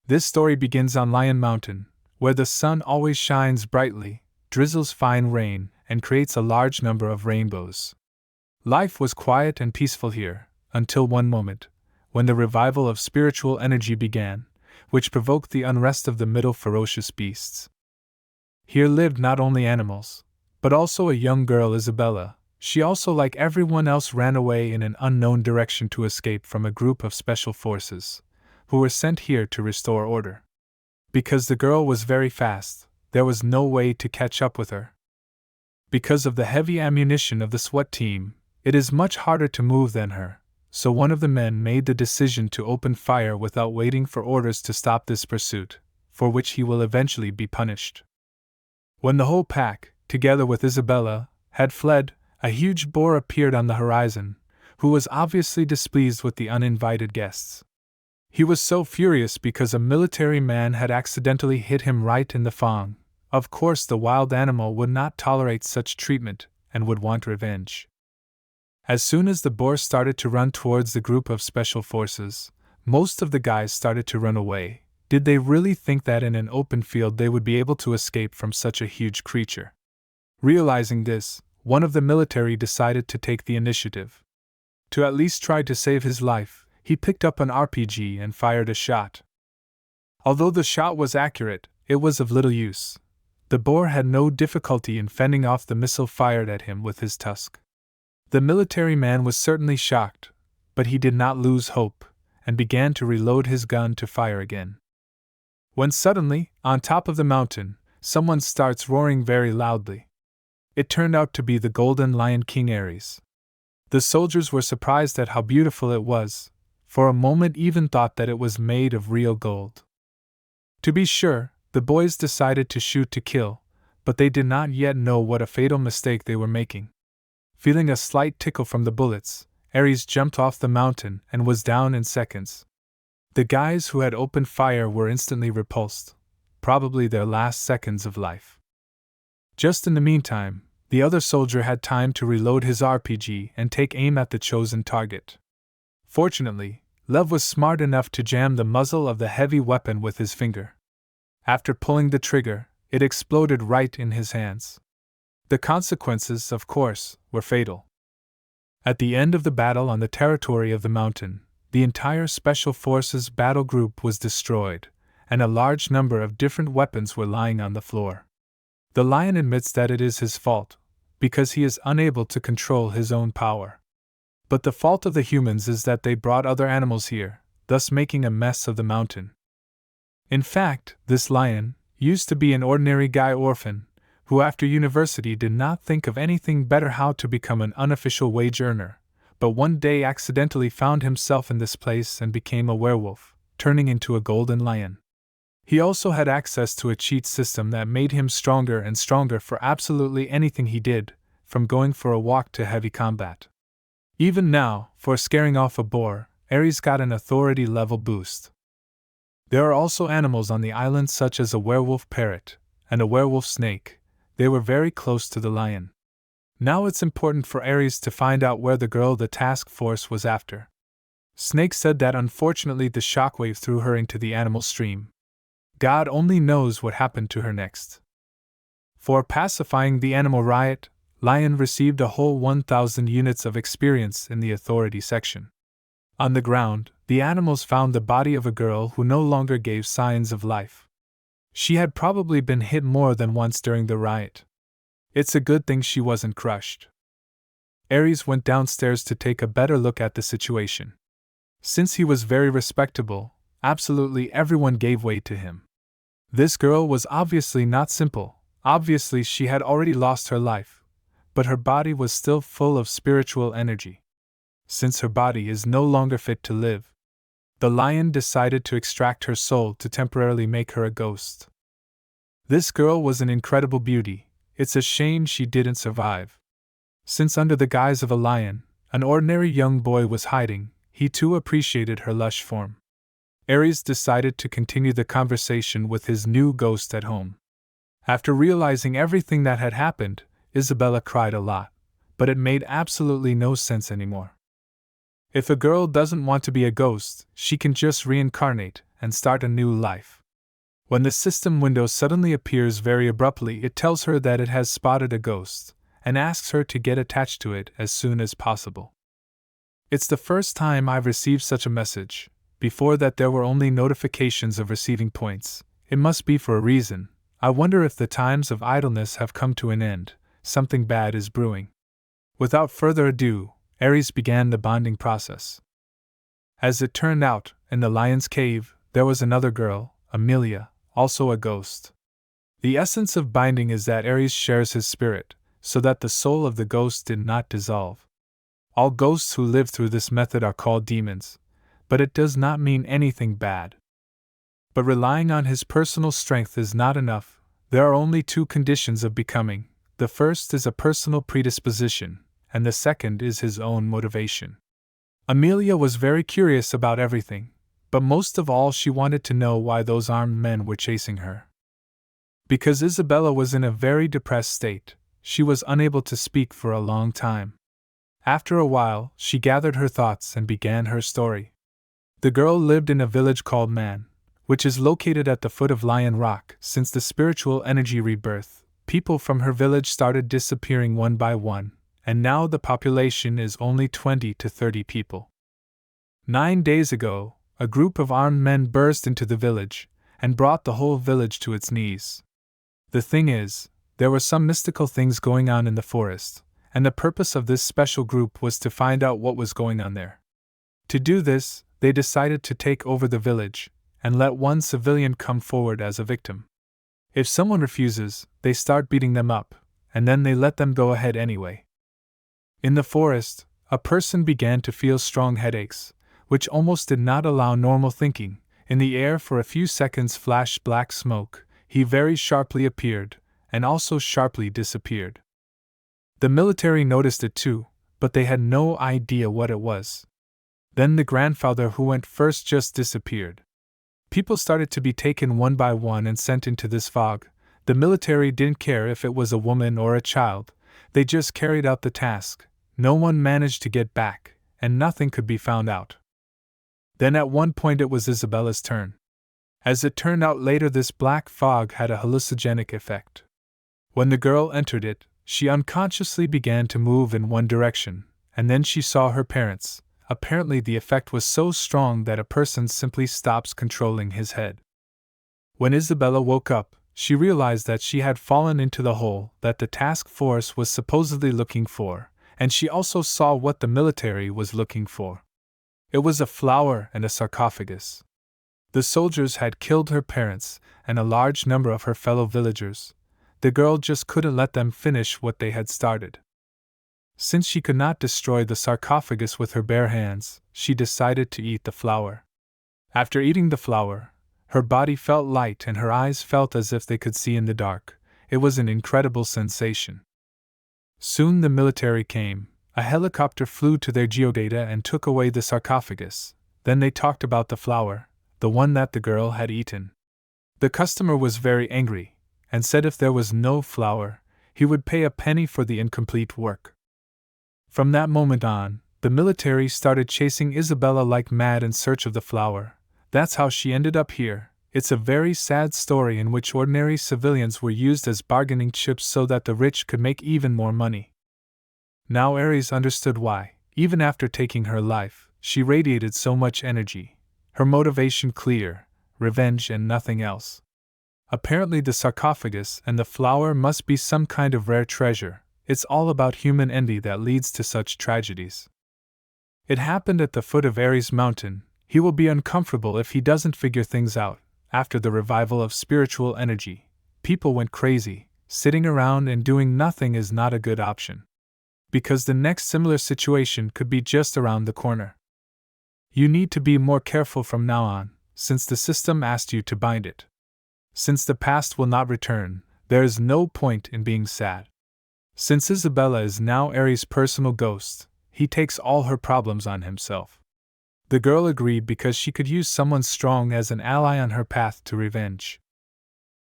This story begins on Lion Mountain, where the sun always shines brightly, drizzles fine rain, and creates a large number of rainbows. Life was quiet and peaceful here, until one moment, when the revival of spiritual energy began, which provoked the unrest of the middle ferocious beasts. Here lived not only animals, but also a young girl, Isabella. She also, like everyone else, ran away in an unknown direction to escape from a group of special forces, who were sent here to restore order. Because the girl was very fast, there was no way to catch up with her. Because of the heavy ammunition of the SWAT team, it is much harder to move than her, so one of the men made the decision to open fire without waiting for orders to stop this pursuit, for which he will eventually be punished. When the whole pack, together with Isabella, had fled, a huge boar appeared on the horizon, who was obviously displeased with the uninvited guests. He was so furious because a military man had accidentally hit him right in the fang. Of course, the wild animal would not tolerate such treatment and would want revenge. As soon as the boar started to run towards the group of special forces, most of the guys started to run away. Did they really think that in an open field they would be able to escape from such a huge creature? Realizing this, one of the military decided to take the initiative. To at least try to save his life, he picked up an RPG and fired a shot. Although the shot was accurate, it was of little use. The boar had no difficulty in fending off the missile fired at him with his tusk. The military man was certainly shocked, but he did not lose hope, and began to reload his gun to fire again. When suddenly, on top of the mountain, someone starts roaring very loudly. It turned out to be the golden lion King Ares. The soldiers were surprised at how beautiful it was, for a moment even thought that it was made of real gold. To be sure, the boys decided to shoot to kill, but they did not yet know what a fatal mistake they were making. Feeling a slight tickle from the bullets, Ares jumped off the mountain and was down in seconds. The guys who had opened fire were instantly repulsed, probably their last seconds of life. Just in the meantime, the other soldier had time to reload his RPG and take aim at the chosen target. Fortunately, Lev was smart enough to jam the muzzle of the heavy weapon with his finger. After pulling the trigger, it exploded right in his hands. The consequences, of course, were fatal. At the end of the battle on the territory of the mountain, the entire Special Forces battle group was destroyed, and a large number of different weapons were lying on the floor. The lion admits that it is his fault, because he is unable to control his own power. But the fault of the humans is that they brought other animals here, thus making a mess of the mountain. In fact, this lion used to be an ordinary guy orphan, who after university did not think of anything better how to become an unofficial wage earner, but one day accidentally found himself in this place and became a werewolf, turning into a golden lion. He also had access to a cheat system that made him stronger and stronger for absolutely anything he did, from going for a walk to heavy combat. Even now, for scaring off a boar, Ares got an authority level boost. There are also animals on the island such as a werewolf parrot and a werewolf snake. They were very close to the lion. Now it's important for Ares to find out where the girl the task force was after. Snake said that unfortunately the shockwave threw her into the animal stream. God only knows what happened to her next. For pacifying the animal riot, Lion received a whole 1,000 units of experience in the authority section. On the ground, the animals found the body of a girl who no longer gave signs of life. She had probably been hit more than once during the riot. It's a good thing she wasn't crushed. Ares went downstairs to take a better look at the situation. Since he was very respectable, absolutely everyone gave way to him. This girl was obviously not simple, obviously she had already lost her life, but her body was still full of spiritual energy. Since her body is no longer fit to live, the lion decided to extract her soul to temporarily make her a ghost. This girl was an incredible beauty, it's a shame she didn't survive. Since under the guise of a lion, an ordinary young boy was hiding, he too appreciated her lush form. Ares decided to continue the conversation with his new ghost at home. After realizing everything that had happened, Isabella cried a lot, but it made absolutely no sense anymore. If a girl doesn't want to be a ghost, she can just reincarnate, and start a new life. When the system window suddenly appears very abruptly, it tells her that it has spotted a ghost, and asks her to get attached to it as soon as possible. It's the first time I've received such a message. Before that there were only notifications of receiving points. It must be for a reason. I wonder if the times of idleness have come to an end. Something bad is brewing. Without further ado, Aries began the bonding process. As it turned out, in the lion's cave, there was another girl, Amelia, also a ghost. The essence of binding is that Aries shares his spirit, so that the soul of the ghost did not dissolve. All ghosts who live through this method are called demons, but it does not mean anything bad. But relying on his personal strength is not enough. There are only two conditions of becoming. The first is a personal predisposition, and the second is his own motivation. Amelia was very curious about everything, but most of all she wanted to know why those armed men were chasing her. Because Isabella was in a very depressed state, she was unable to speak for a long time. After a while, she gathered her thoughts and began her story. The girl lived in a village called Man, which is located at the foot of Lion Rock. Since the spiritual energy rebirth, people from her village started disappearing one by one, and now the population is only 20 to 30 people. 9 days ago, a group of armed men burst into the village and brought the whole village to its knees. The thing is, there were some mystical things going on in the forest, and the purpose of this special group was to find out what was going on there. To do this, they decided to take over the village and let one civilian come forward as a victim. If someone refuses, they start beating them up, and then they let them go ahead anyway. In the forest, a person began to feel strong headaches, which almost did not allow normal thinking. In the air for a few seconds flashed black smoke. He very sharply appeared, and also sharply disappeared. The military noticed it too, but they had no idea what it was. Then the grandfather who went first just disappeared. People started to be taken one by one and sent into this fog. The military didn't care if it was a woman or a child, they just carried out the task. No one managed to get back, and nothing could be found out. Then at one point it was Isabella's turn. As it turned out later, this black fog had a hallucinogenic effect. When the girl entered it, she unconsciously began to move in one direction, and then she saw her parents. Apparently the effect was so strong that a person simply stops controlling his head. When Isabella woke up, she realized that she had fallen into the hole that the task force was supposedly looking for, and she also saw what the military was looking for. It was a flower and a sarcophagus. The soldiers had killed her parents and a large number of her fellow villagers. The girl just couldn't let them finish what they had started. Since she could not destroy the sarcophagus with her bare hands, she decided to eat the flower. After eating the flower, her body felt light and her eyes felt as if they could see in the dark. It was an incredible sensation. Soon the military came. A helicopter flew to their geodata and took away the sarcophagus. Then they talked about the flower, the one that the girl had eaten. The customer was very angry, and said if there was no flower, he would pay a penny for the incomplete work. From that moment on, the military started chasing Isabella like mad in search of the flower. That's how she ended up here. It's a very sad story in which ordinary civilians were used as bargaining chips so that the rich could make even more money. Now Aries understood why, even after taking her life, she radiated so much energy. Her motivation clear, revenge and nothing else. Apparently the sarcophagus and the flower must be some kind of rare treasure. It's all about human envy that leads to such tragedies. It happened at the foot of Aries Mountain. He will be uncomfortable if he doesn't figure things out. After the revival of spiritual energy, people went crazy. Sitting around and doing nothing is not a good option. Because the next similar situation could be just around the corner. You need to be more careful from now on, since the system asked you to bind it. Since the past will not return, there is no point in being sad. Since Isabella is now Aries' personal ghost, he takes all her problems on himself. The girl agreed because she could use someone strong as an ally on her path to revenge.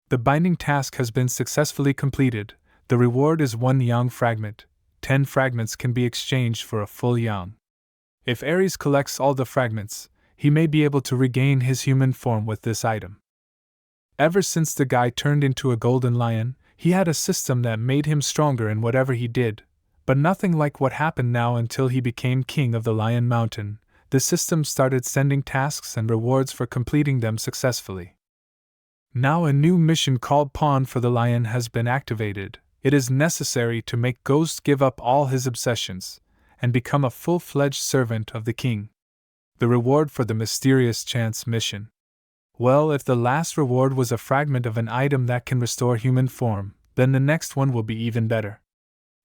The binding task has been successfully completed. The reward is 1 yang fragment. 10 fragments can be exchanged for a full yang. If Aries collects all the fragments, he may be able to regain his human form with this item. Ever since the guy turned into a golden lion, he had a system that made him stronger in whatever he did, but nothing like what happened now until he became king of the Lion Mountain. The system started sending tasks and rewards for completing them successfully. Now a new mission called Pawn for the Lion has been activated. It is necessary to make Ghost give up all his obsessions and become a full-fledged servant of the king. The reward for the mysterious chance mission. Well, if the last reward was a fragment of an item that can restore human form, then the next one will be even better.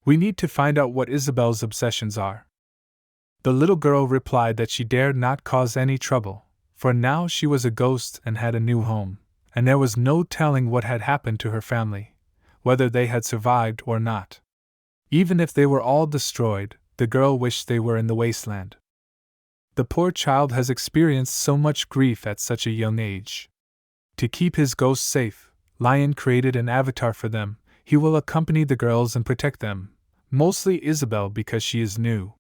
We need to find out what Isabel's obsessions are. The little girl replied that she dared not cause any trouble, for now she was a ghost and had a new home, and there was no telling what had happened to her family, whether they had survived or not. Even if they were all destroyed, the girl wished they were in the wasteland. The poor child has experienced so much grief at such a young age. To keep his ghost safe, Lion created an avatar for them. He will accompany the girls and protect them, mostly Isabel because she is new.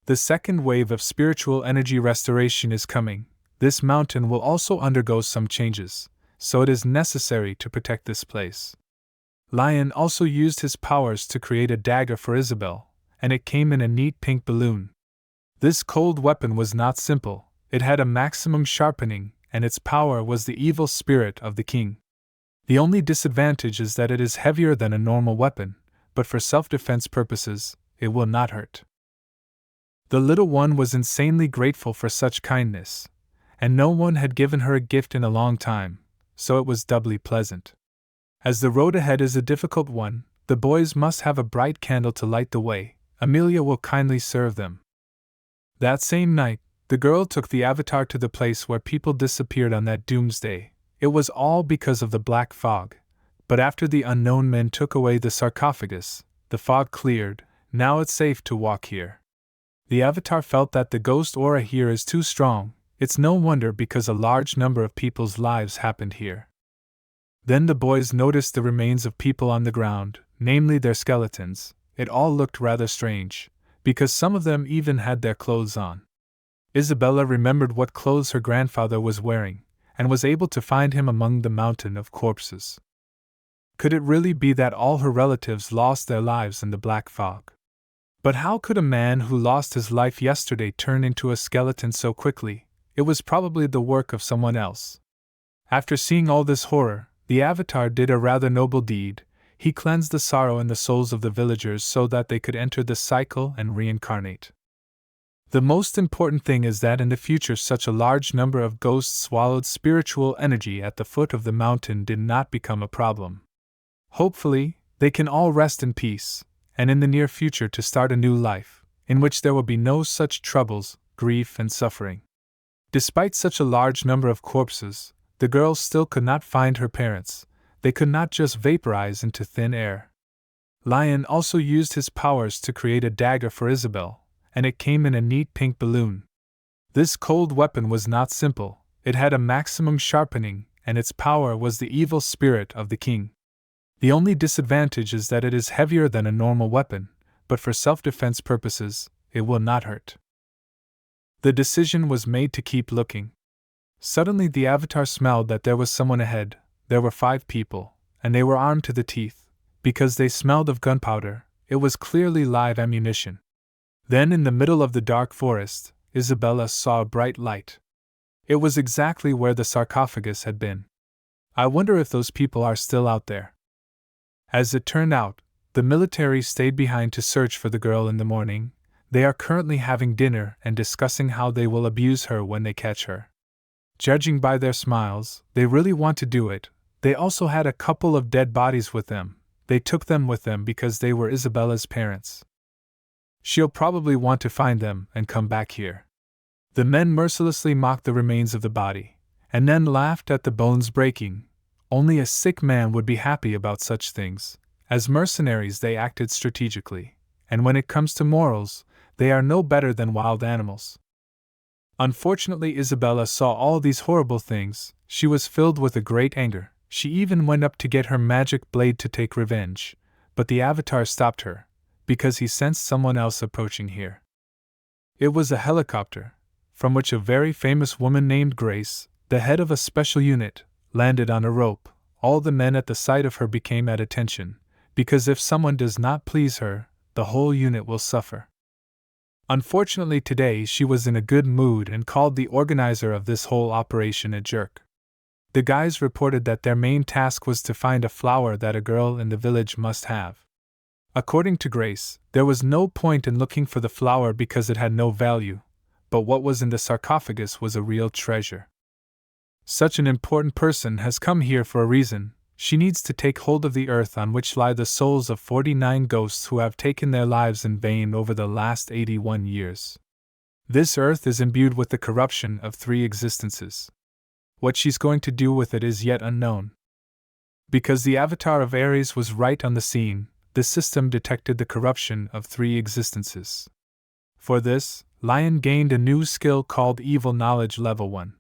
The second wave of spiritual energy restoration is coming. This mountain will also undergo some changes, so it is necessary to protect this place. Lion also used his powers to create a dagger for Isabel, and it came in a neat pink balloon. This cold weapon was not simple, it had a maximum sharpening, and its power was the evil spirit of the king. The only disadvantage is that it is heavier than a normal weapon, but for self-defense purposes, it will not hurt. The little one was insanely grateful for such kindness, and no one had given her a gift in a long time, so it was doubly pleasant. As the road ahead is a difficult one, the boys must have a bright candle to light the way. Amelia will kindly serve them. That same night, the girl took the avatar to the place where people disappeared on that doomsday. It was all because of the black fog. But after the unknown men took away the sarcophagus, the fog cleared. Now it's safe to walk here. The avatar felt that the ghost aura here is too strong. It's no wonder because a large number of people's lives happened here. Then the boys noticed the remains of people on the ground, namely their skeletons. It all looked rather strange, because some of them even had their clothes on. Isabella remembered what clothes her grandfather was wearing, and was able to find him among the mountain of corpses. Could it really be that all her relatives lost their lives in the black fog? But how could a man who lost his life yesterday turn into a skeleton so quickly? It was probably the work of someone else. After seeing all this horror, the avatar did a rather noble deed. He cleansed the sorrow in the souls of the villagers so that they could enter the cycle and reincarnate. The most important thing is that in the future such a large number of ghosts swallowed spiritual energy at the foot of the mountain did not become a problem. Hopefully, they can all rest in peace, and in the near future to start a new life, in which there will be no such troubles, grief and suffering. Despite such a large number of corpses, the girl still could not find her parents. They could not just vaporize into thin air. Lion also used his powers to create a dagger for Isabel, and it came in a neat pink balloon. This cold weapon was not simple, it had a maximum sharpening, and its power was the evil spirit of the king. The only disadvantage is that it is heavier than a normal weapon, but for self-defense purposes, it will not hurt. The decision was made to keep looking. Suddenly the avatar smelled that there was someone ahead. There were 5 people, and they were armed to the teeth. Because they smelled of gunpowder, it was clearly live ammunition. Then in the middle of the dark forest, Isabella saw a bright light. It was exactly where the sarcophagus had been. I wonder if those people are still out there. As it turned out, the military stayed behind to search for the girl in the morning. They are currently having dinner and discussing how they will abuse her when they catch her. Judging by their smiles, they really want to do it. They also had a couple of dead bodies with them. They took them with them because they were Isabella's parents. She'll probably want to find them and come back here. The men mercilessly mocked the remains of the body, and then laughed at the bones breaking. Only a sick man would be happy about such things. As mercenaries they acted strategically, and when it comes to morals, they are no better than wild animals. Unfortunately, Isabella saw all these horrible things. She was filled with a great anger. She even went up to get her magic blade to take revenge, but the avatar stopped her, because he sensed someone else approaching here. It was a helicopter. from which a very famous woman named Grace, the head of a special unit, landed on a rope. All the men at the sight of her became at attention, because if someone does not please her, the whole unit will suffer. Unfortunately today she was in a good mood and called the organizer of this whole operation a jerk. The guys reported that their main task was to find a flower that a girl in the village must have. According to Grace, there was no point in looking for the flower because it had no value, but what was in the sarcophagus was a real treasure. Such an important person has come here for a reason. She needs to take hold of the earth on which lie the souls of 49 ghosts who have taken their lives in vain over the last 81 years. This earth is imbued with the corruption of 3 existences. What she's going to do with it is yet unknown. Because the avatar of Ares was right on the scene, the system detected the corruption of 3 existences. For this, Lion gained a new skill called Evil Knowledge Level 1.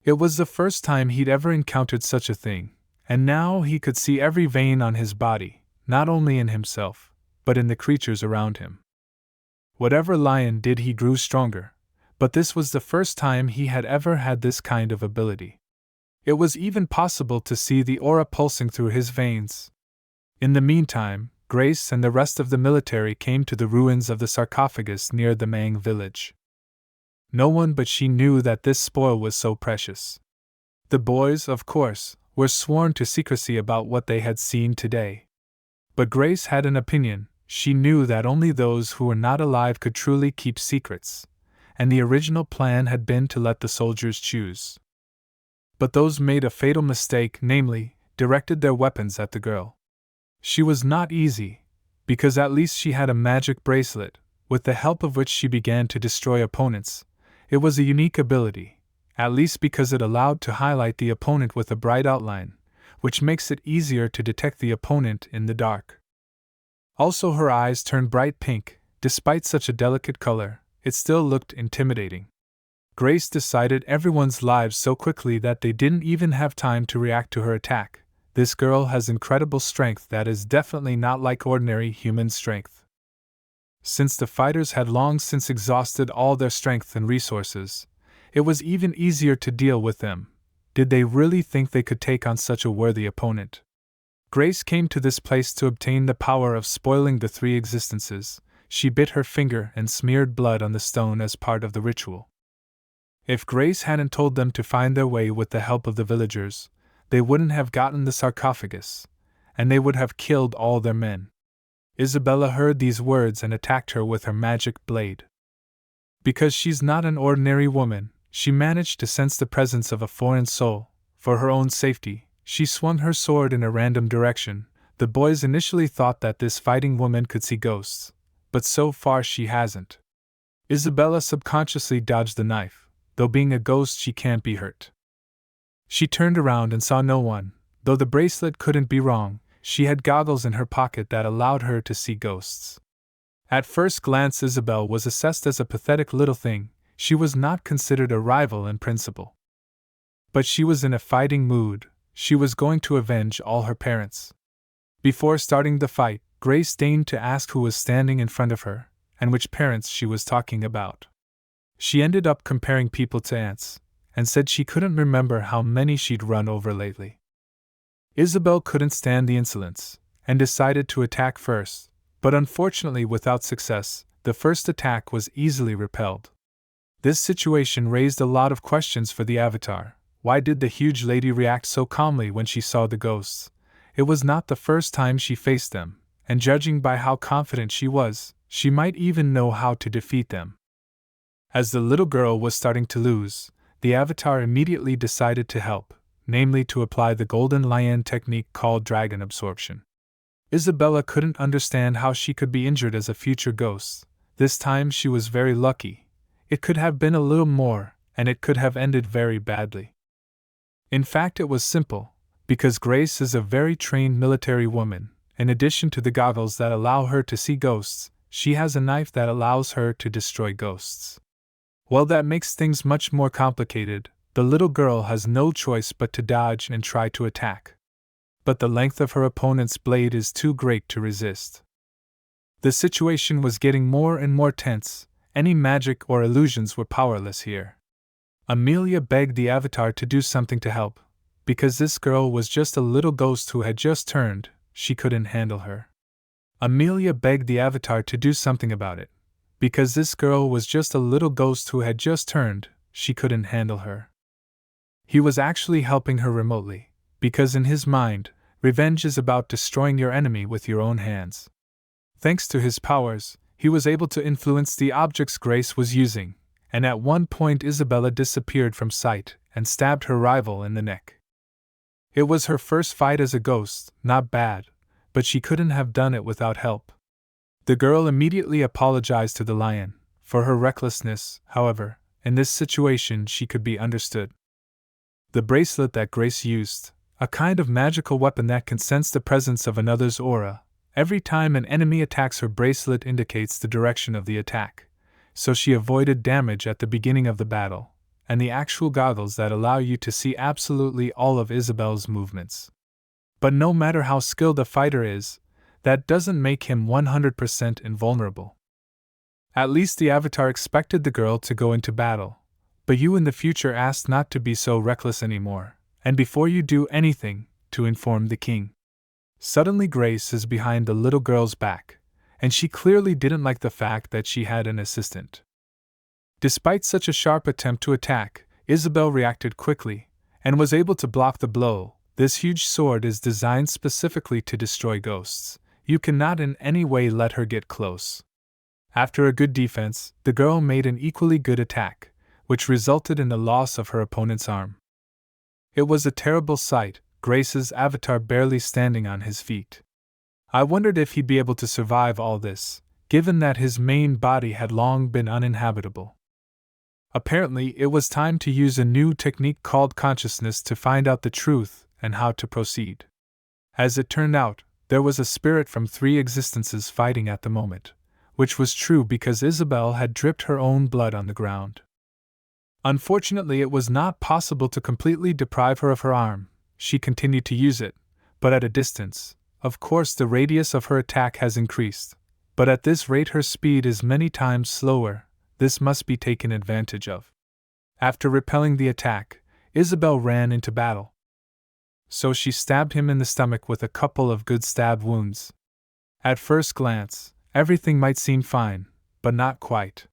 It was the first time he'd ever encountered such a thing, and now he could see every vein on his body, not only in himself, but in the creatures around him. Whatever Lion did, he grew stronger, but this was the first time he had ever had this kind of ability. It was even possible to see the aura pulsing through his veins. In the meantime, Grace and the rest of the military came to the ruins of the sarcophagus near the Mang village. No one but she knew that this spoil was so precious. The boys, of course, were sworn to secrecy about what they had seen today. But Grace had an opinion. She knew that only those who were not alive could truly keep secrets, and the original plan had been to let the soldiers choose. But those made a fatal mistake, namely, directed their weapons at the girl. She was not easy, because at least she had a magic bracelet, with the help of which she began to destroy opponents. It was a unique ability, at least because it allowed to highlight the opponent with a bright outline, which makes it easier to detect the opponent in the dark. Also, her eyes turned bright pink. Despite such a delicate color, it still looked intimidating. Grace decided everyone's lives so quickly that they didn't even have time to react to her attack. This girl has incredible strength that is definitely not like ordinary human strength. Since the fighters had long since exhausted all their strength and resources, it was even easier to deal with them. Did they really think they could take on such a worthy opponent? Grace came to this place to obtain the power of spoiling the 3 existences. She bit her finger and smeared blood on the stone as part of the ritual. If Grace hadn't told them to find their way with the help of the villagers, they wouldn't have gotten the sarcophagus, and they would have killed all their men. Isabella heard these words and attacked her with her magic blade. Because she's not an ordinary woman, she managed to sense the presence of a foreign soul. For her own safety, she swung her sword in a random direction. The boys initially thought that this fighting woman could see ghosts, but so far she hasn't. Isabella subconsciously dodged the knife. Though being a ghost, she can't be hurt. She turned around and saw no one. Though the bracelet couldn't be wrong, she had goggles in her pocket that allowed her to see ghosts. At first glance, Isabel was assessed as a pathetic little thing. She was not considered a rival in principle. But she was in a fighting mood. She was going to avenge all her parents. Before starting the fight, Grace deigned to ask who was standing in front of her, and which parents she was talking about. She ended up comparing people to ants, and said she couldn't remember how many she'd run over lately. Isabel couldn't stand the insolence, and decided to attack first, but unfortunately without success. The first attack was easily repelled. This situation raised a lot of questions for the Avatar. Why did the huge lady react so calmly when she saw the ghosts? It was not the first time she faced them, and judging by how confident she was, she might even know how to defeat them. As the little girl was starting to lose, the Avatar immediately decided to help, namely to apply the Golden Lion technique called Dragon Absorption. Isabella couldn't understand how she could be injured as a future ghost. This time she was very lucky. It could have been a little more, and it could have ended very badly. In fact, it was simple, because Grace is a very trained military woman. In addition to the goggles that allow her to see ghosts, she has a knife that allows her to destroy ghosts. Well, that makes things much more complicated. The little girl has no choice but to dodge and try to attack. But the length of her opponent's blade is too great to resist. The situation was getting more and more tense, any magic or illusions were powerless here. Amelia begged the Avatar to do something to help, because this girl was just a little ghost who had just turned, she couldn't handle her. Amelia begged the Avatar to do something about it, because this girl was just a little ghost who had just turned, she couldn't handle her. He was actually helping her remotely, because in his mind, revenge is about destroying your enemy with your own hands. Thanks to his powers, he was able to influence the objects Grace was using, and at one point Isabella disappeared from sight and stabbed her rival in the neck. It was her first fight as a ghost, not bad, but she couldn't have done it without help. The girl immediately apologized to the lion. For her recklessness, however, in this situation she could be understood. The bracelet that Grace used, a kind of magical weapon that can sense the presence of another's aura. Every time an enemy attacks, her bracelet indicates the direction of the attack, so she avoided damage at the beginning of the battle, and the actual goggles that allow you to see absolutely all of Isabel's movements. But no matter how skilled a fighter is, that doesn't make him 100% invulnerable. At least the Avatar expected the girl to go into battle, but you in the future asked not to be so reckless anymore, and before you do anything, to inform the king. Suddenly Grace is behind the little girl's back, and she clearly didn't like the fact that she had an assistant. Despite such a sharp attempt to attack, Isabel reacted quickly, and was able to block the blow. This huge sword is designed specifically to destroy ghosts. You cannot in any way let her get close. After a good defense, the girl made an equally good attack, which resulted in the loss of her opponent's arm. It was a terrible sight, Grace's Avatar barely standing on his feet. I wondered if he'd be able to survive all this, given that his main body had long been uninhabitable. Apparently, it was time to use a new technique called consciousness to find out the truth and how to proceed. As it turned out, there was a spirit from 3 existences fighting at the moment, which was true because Isabel had dripped her own blood on the ground. Unfortunately, it was not possible to completely deprive her of her arm. She continued to use it, but at a distance. Of course, the radius of her attack has increased, but at this rate her speed is many times slower. This must be taken advantage of. After repelling the attack, Isabel ran into battle. So she stabbed him in the stomach with a couple of good stab wounds. At first glance, everything might seem fine, but not quite.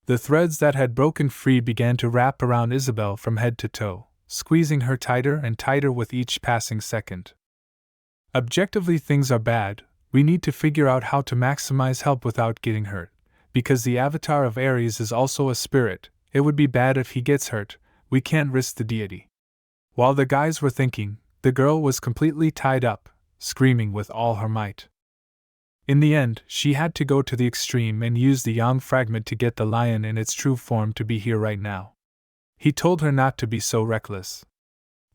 The threads that had broken free began to wrap around Isabel from head to toe, squeezing her tighter and tighter with each passing second. Objectively, things are bad. We need to figure out how to maximize help without getting hurt. Because the Avatar of Ares is also a spirit, it would be bad if he gets hurt. We can't risk the deity. While the guys were thinking, the girl was completely tied up, screaming with all her might. In the end, she had to go to the extreme and use the Yang fragment to get the lion in its true form to be here right now. He told her not to be so reckless.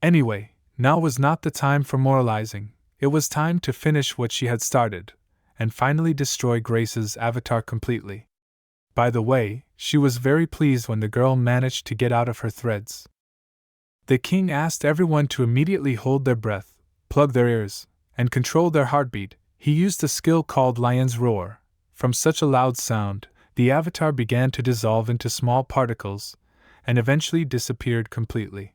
Anyway, now was not the time for moralizing. It was time to finish what she had started, and finally destroy Grace's Avatar completely. By the way, she was very pleased when the girl managed to get out of her threads. The king asked everyone to immediately hold their breath, plug their ears, and control their heartbeat. He used a skill called Lion's Roar. From such a loud sound, the Avatar began to dissolve into small particles, and eventually disappeared completely.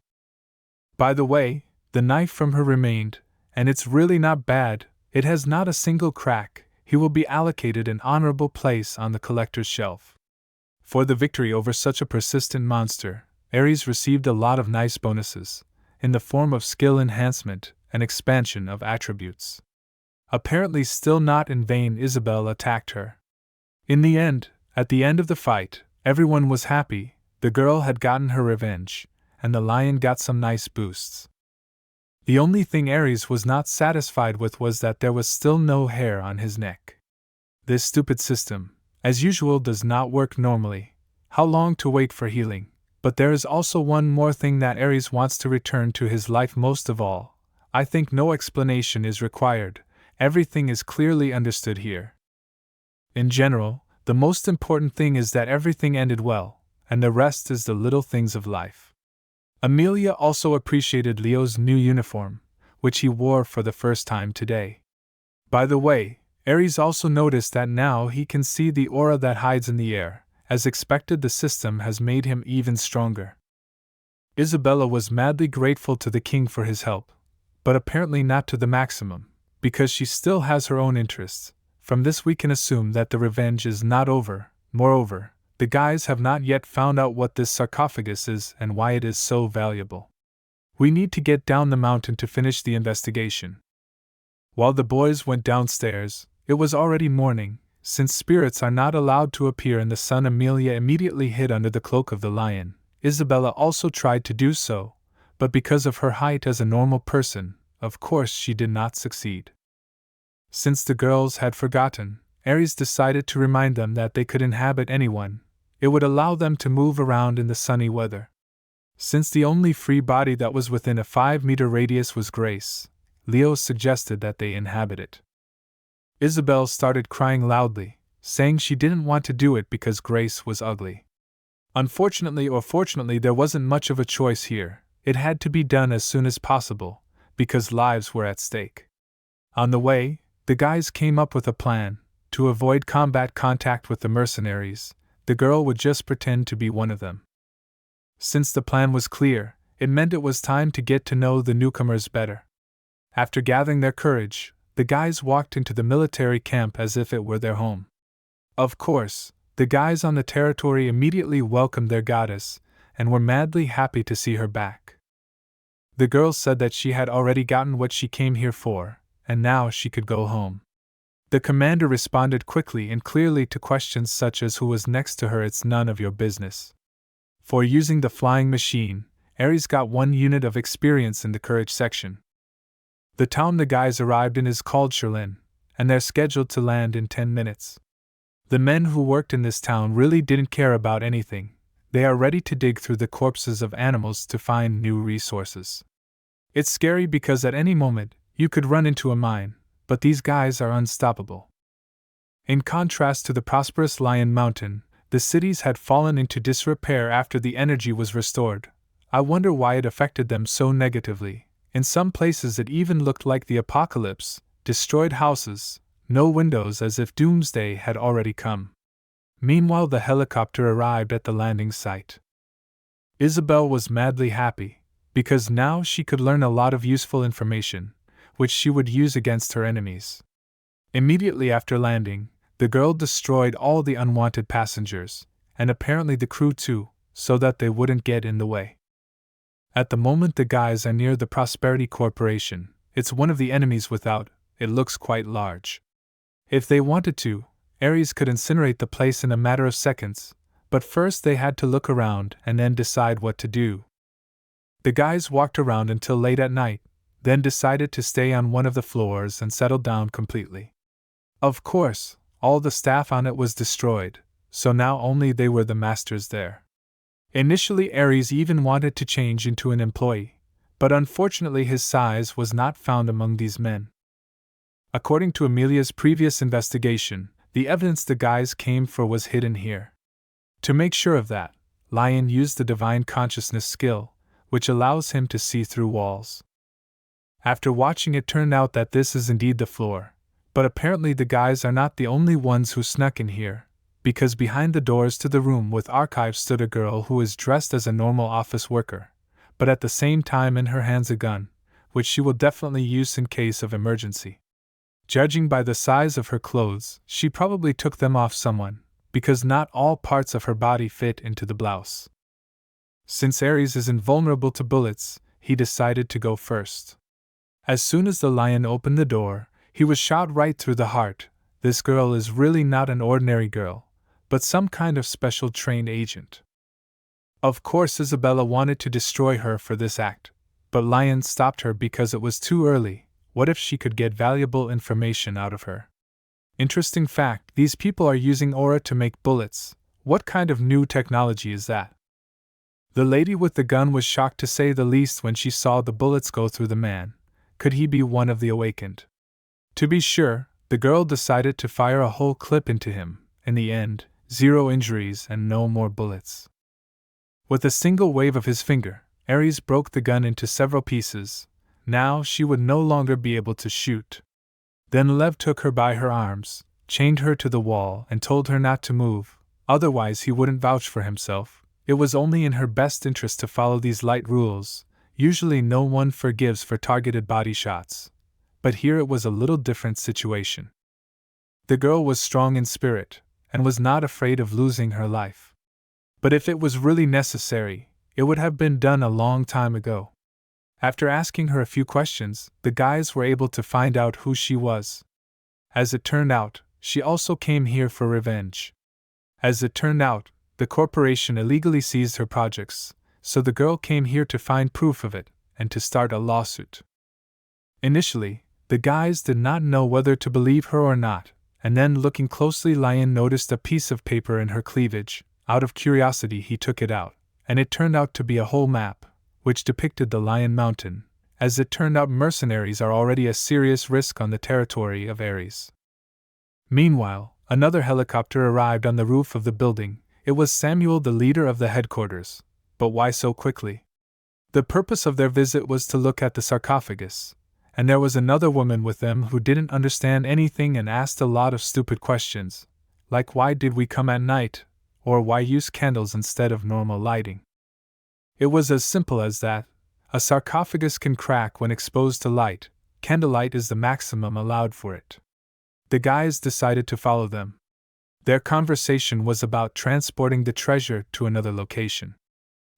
By the way, the knife from her remained, and it's really not bad. It has not a single crack. He will be allocated an honorable place on the collector's shelf. For the victory over such a persistent monster, Ares received a lot of nice bonuses, in the form of skill enhancement and expansion of attributes. Apparently still not in vain, Isabel attacked her. In the end, at the end of the fight, everyone was happy. The girl had gotten her revenge, and the lion got some nice boosts. The only thing Ares was not satisfied with was that there was still no hair on his neck. This stupid system, as usual, does not work normally. How long to wait for healing? But there is also one more thing that Ares wants to return to his life most of all. I think no explanation is required. Everything is clearly understood here. In general, the most important thing is that everything ended well, and the rest is the little things of life. Amelia also appreciated Leo's new uniform, which he wore for the first time today. By the way, Ares also noticed that now he can see the aura that hides in the air, As expected, the system has made him even stronger. Isabella was madly grateful to the king for his help, but apparently not to the maximum, because she still has her own interests. From this we can assume that the revenge is not over. Moreover, the guys have not yet found out what this sarcophagus is and why it is so valuable. We need to get down the mountain to finish the investigation. While the boys went downstairs, it was already morning. Since spirits are not allowed to appear in the sun, Amelia immediately hid under the cloak of the lion. Isabella also tried to do so, but because of her height as a normal person, of course she did not succeed. Since the girls had forgotten, Aries decided to remind them that they could inhabit anyone. It would allow them to move around in the sunny weather. Since the only free body that was within a 5-meter radius was Grace, Leo suggested that they inhabit it. Isabel started crying loudly, saying she didn't want to do it because Grace was ugly. Unfortunately or fortunately, there wasn't much of a choice here. It had to be done as soon as possible, because lives were at stake. On the way, the guys came up with a plan. To avoid combat contact with the mercenaries, the girl would just pretend to be one of them. Since the plan was clear, it meant it was time to get to know the newcomers better. After gathering their courage, the guys walked into the military camp as if it were their home. Of course, the guys on the territory immediately welcomed their goddess and were madly happy to see her back. The girl said that she had already gotten what she came here for, and now she could go home. The commander responded quickly and clearly to questions such as who was next to her. It's none of your business. For using the flying machine, Aries got 1 unit of experience in the courage section. The town the guys arrived in is called Sherlin, and they're scheduled to land in 10 minutes. The men who worked in this town really didn't care about anything. They are ready to dig through the corpses of animals to find new resources. It's scary because at any moment, you could run into a mine, but these guys are unstoppable. In contrast to the prosperous Lion Mountain, the cities had fallen into disrepair after the energy was restored. I wonder why it affected them so negatively. In some places it even looked like the apocalypse, destroyed houses, no windows, as if doomsday had already come. Meanwhile, the helicopter arrived at the landing site. Isabel was madly happy, because now she could learn a lot of useful information, which she would use against her enemies. Immediately after landing, the girl destroyed all the unwanted passengers, and apparently the crew too, so that they wouldn't get in the way. At the moment the guys are near the Prosperity Corporation. It's one of the enemies without, it looks quite large. If they wanted to, Aries could incinerate the place in a matter of seconds, but first they had to look around and then decide what to do. The guys walked around until late at night, then decided to stay on one of the floors and settle down completely. Of course, all the staff on it was destroyed, so now only they were the masters there. Initially Aries even wanted to change into an employee, but unfortunately his size was not found among these men. According to Amelia's previous investigation, the evidence the guys came for was hidden here. To make sure of that, Lion used the divine consciousness skill, which allows him to see through walls. After watching, it turned out that this is indeed the floor, but apparently the guys are not the only ones who snuck in here, because behind the doors to the room with archives stood a girl who is dressed as a normal office worker, but at the same time in her hands a gun, which she will definitely use in case of emergency. Judging by the size of her clothes, she probably took them off someone, because not all parts of her body fit into the blouse. Since Aries is invulnerable to bullets, he decided to go first. As soon as the lion opened the door, he was shot right through the heart. This girl is really not an ordinary girl, but some kind of special trained agent. Of course Isabella wanted to destroy her for this act, but Lion stopped her because it was too early. What if she could get valuable information out of her? Interesting fact, these people are using aura to make bullets. What kind of new technology is that? The lady with the gun was shocked to say the least when she saw the bullets go through the man. Could he be one of the awakened? To be sure, the girl decided to fire a whole clip into him. In the end, 0 injuries and no more bullets. With a single wave of his finger, Aries broke the gun into several pieces. Now she would no longer be able to shoot. Then Lev took her by her arms, chained her to the wall, and told her not to move. Otherwise, he wouldn't vouch for himself. It was only in her best interest to follow these light rules. Usually, no one forgives for targeted body shots. But here it was a little different situation. The girl was strong in spirit, and was not afraid of losing her life. But if it was really necessary, it would have been done a long time ago. After asking her a few questions, the guys were able to find out who she was. As it turned out, she also came here for revenge. As it turned out, the corporation illegally seized her projects, so the girl came here to find proof of it, and to start a lawsuit. Initially, the guys did not know whether to believe her or not, and then looking closely, Lion noticed a piece of paper in her cleavage. Out of curiosity, he took it out, and it turned out to be a whole map, which depicted the Lion Mountain. As it turned out, mercenaries are already a serious risk on the territory of Ares. Meanwhile, another helicopter arrived on the roof of the building. It was Samuel, the leader of the headquarters. But why so quickly? The purpose of their visit was to look at the sarcophagus, and there was another woman with them who didn't understand anything and asked a lot of stupid questions, like why did we come at night, or why use candles instead of normal lighting. It was as simple as that. A sarcophagus can crack when exposed to light. Candlelight is the maximum allowed for it. The guys decided to follow them. Their conversation was about transporting the treasure to another location.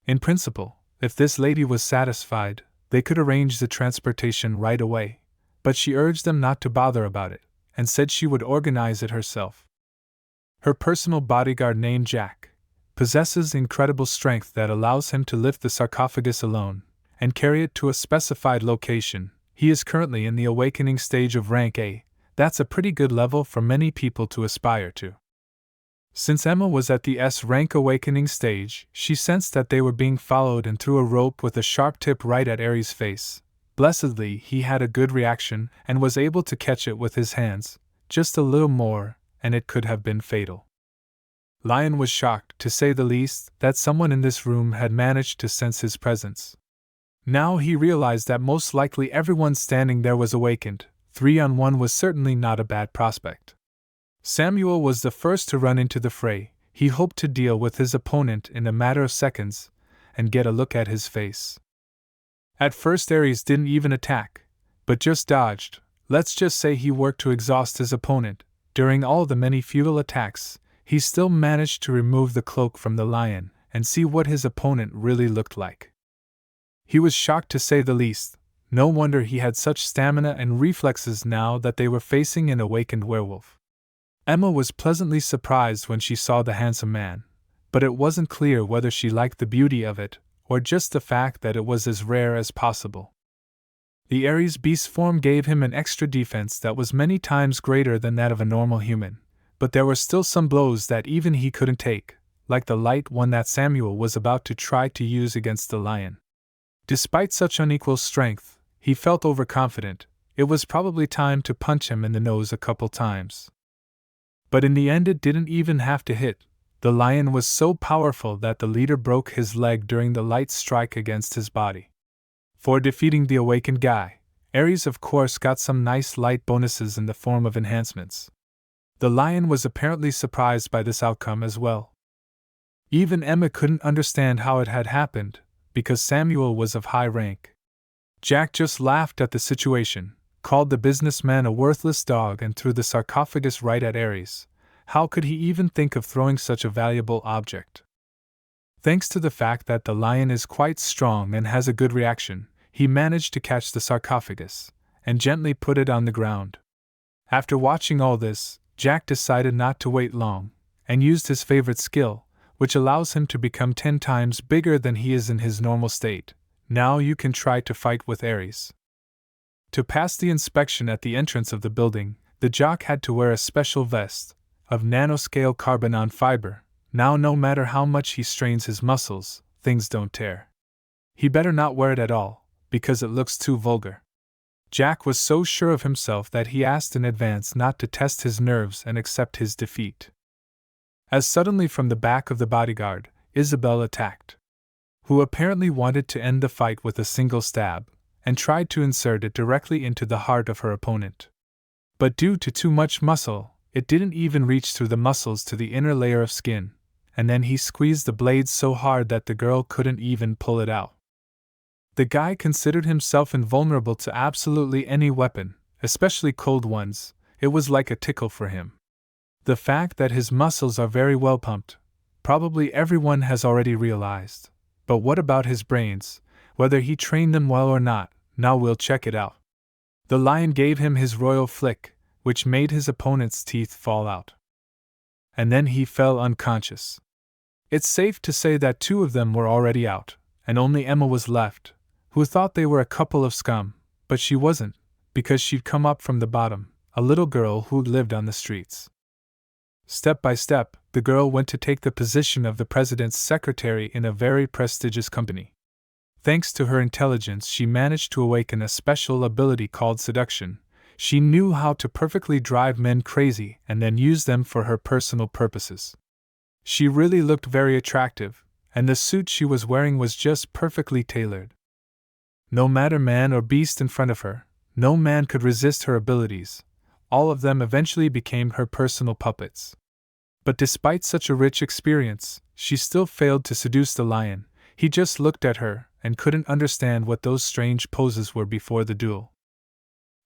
In principle, if this lady was satisfied, they could arrange the transportation right away, but she urged them not to bother about it, and said she would organize it herself. Her personal bodyguard named Jack possesses incredible strength that allows him to lift the sarcophagus alone and carry it to a specified location. He is currently in the awakening stage of rank A. That's a pretty good level for many people to aspire to. Since Emma was at the S rank awakening stage, she sensed that they were being followed and threw a rope with a sharp tip right at Ares' face. Blessedly, he had a good reaction and was able to catch it with his hands. Just a little more, and it could have been fatal. Lion was shocked, to say the least, that someone in this room had managed to sense his presence. Now he realized that most likely everyone standing there was awakened. 3-on-1 was certainly not a bad prospect. Samuel was the first to run into the fray. He hoped to deal with his opponent in a matter of seconds and get a look at his face. At first, Ares didn't even attack, but just dodged. Let's just say he worked to exhaust his opponent. During all the many futile attacks, he still managed to remove the cloak from the lion and see what his opponent really looked like. He was shocked, to say the least. No wonder he had such stamina and reflexes now that they were facing an awakened werewolf. Emma was pleasantly surprised when she saw the handsome man, but it wasn't clear whether she liked the beauty of it or just the fact that it was as rare as possible. The Ares beast form gave him an extra defense that was many times greater than that of a normal human, but there were still some blows that even he couldn't take, like the light one that Samuel was about to try to use against the lion. Despite such unequal strength, he felt overconfident. It was probably time to punch him in the nose a couple times. But in the end it didn't even have to hit. The lion was so powerful that the leader broke his leg during the light strike against his body. For defeating the awakened guy, Ares of course got some nice light bonuses in the form of enhancements. The lion was apparently surprised by this outcome as well. Even Emma couldn't understand how it had happened, because Samuel was of high rank. Jack just laughed at the situation, called the businessman a worthless dog, and threw the sarcophagus right at Ares. How could he even think of throwing such a valuable object? Thanks to the fact that the lion is quite strong and has a good reaction, he managed to catch the sarcophagus and gently put it on the ground. After watching all this, Jack decided not to wait long and used his favorite skill, which allows him to become 10 times bigger than he is in his normal state. Now you can try to fight with Ares. To pass the inspection at the entrance of the building, the jock had to wear a special vest of nanoscale carbon fiber. Now no matter how much he strains his muscles, things don't tear. He better not wear it at all, because it looks too vulgar. Jack was so sure of himself that he asked in advance not to test his nerves and accept his defeat. As suddenly from the back of the bodyguard, Isabel attacked, who apparently wanted to end the fight with a single stab, and tried to insert it directly into the heart of her opponent. But due to too much muscle, it didn't even reach through the muscles to the inner layer of skin. and then he squeezed the blade so hard that the girl couldn't even pull it out. The guy considered himself invulnerable to absolutely any weapon, especially cold ones. It was like a tickle for him. The fact that his muscles are very well pumped, probably everyone has already realized. But what about his brains, whether he trained them well or not? Now we'll check it out. The lion gave him his royal flick, which made his opponent's teeth fall out. And then he fell unconscious. It's safe to say that 2 of them were already out, and only Emma was left, who thought they were a couple of scum, but she wasn't, because she'd come up from the bottom, a little girl who'd lived on the streets. Step by step, the girl went to take the position of the president's secretary in a very prestigious company. Thanks to her intelligence, she managed to awaken a special ability called seduction. She knew how to perfectly drive men crazy and then use them for her personal purposes. She really looked very attractive, and the suit she was wearing was just perfectly tailored. No matter man or beast in front of her, no man could resist her abilities. All of them eventually became her personal puppets. But despite such a rich experience, she still failed to seduce the lion. He just looked at her and couldn't understand what those strange poses were before the duel.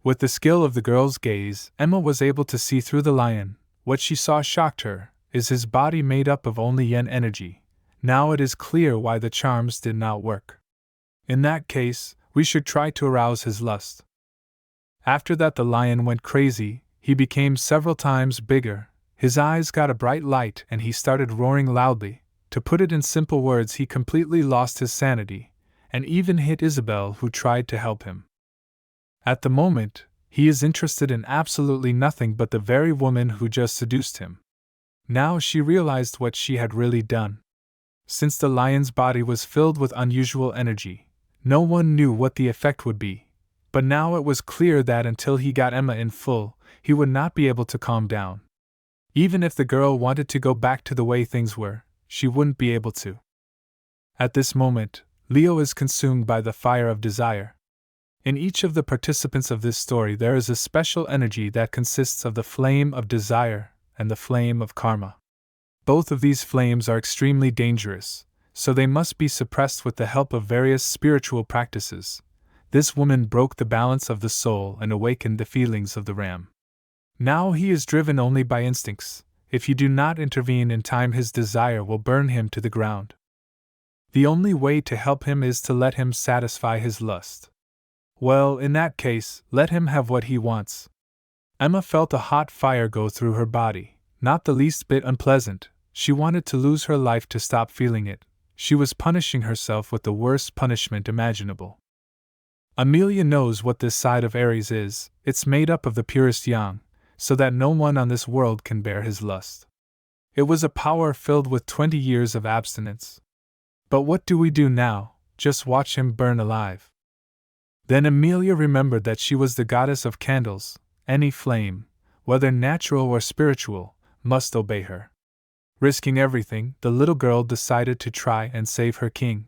With the skill of the girl's gaze, Emma was able to see through the lion. What she saw shocked her. Is his body made up of only yen energy? Now it is clear why the charms did not work. In that case, we should try to arouse his lust. After that, the lion went crazy. He became several times bigger. His eyes got a bright light and he started roaring loudly. To put it in simple words, he completely lost his sanity, and even hit Isabel, who tried to help him. At the moment, he is interested in absolutely nothing but the very woman who just seduced him. Now she realized what she had really done. Since the lion's body was filled with unusual energy, no one knew what the effect would be. But now it was clear that until he got Emma in full, he would not be able to calm down. Even if the girl wanted to go back to the way things were, she wouldn't be able to. At this moment, Leo is consumed by the fire of desire. In each of the participants of this story there is a special energy that consists of the flame of desire and the flame of karma. Both of these flames are extremely dangerous, so they must be suppressed with the help of various spiritual practices. This woman broke the balance of the soul and awakened the feelings of the ram. Now he is driven only by instincts. If you do not intervene in time, his desire will burn him to the ground. The only way to help him is to let him satisfy his lust. Well, in that case, let him have what he wants. Emma felt a hot fire go through her body, not the least bit unpleasant. She wanted to lose her life to stop feeling it. She was punishing herself with the worst punishment imaginable. Amelia knows what this side of Aries is. It's made up of the purest yang, so that no one on this world can bear his lust. It was a power filled with 20 years of abstinence. But what do we do now? Just watch him burn alive. Then Amelia remembered that she was the goddess of candles. Any flame, whether natural or spiritual, must obey her. Risking everything, the little girl decided to try and save her king.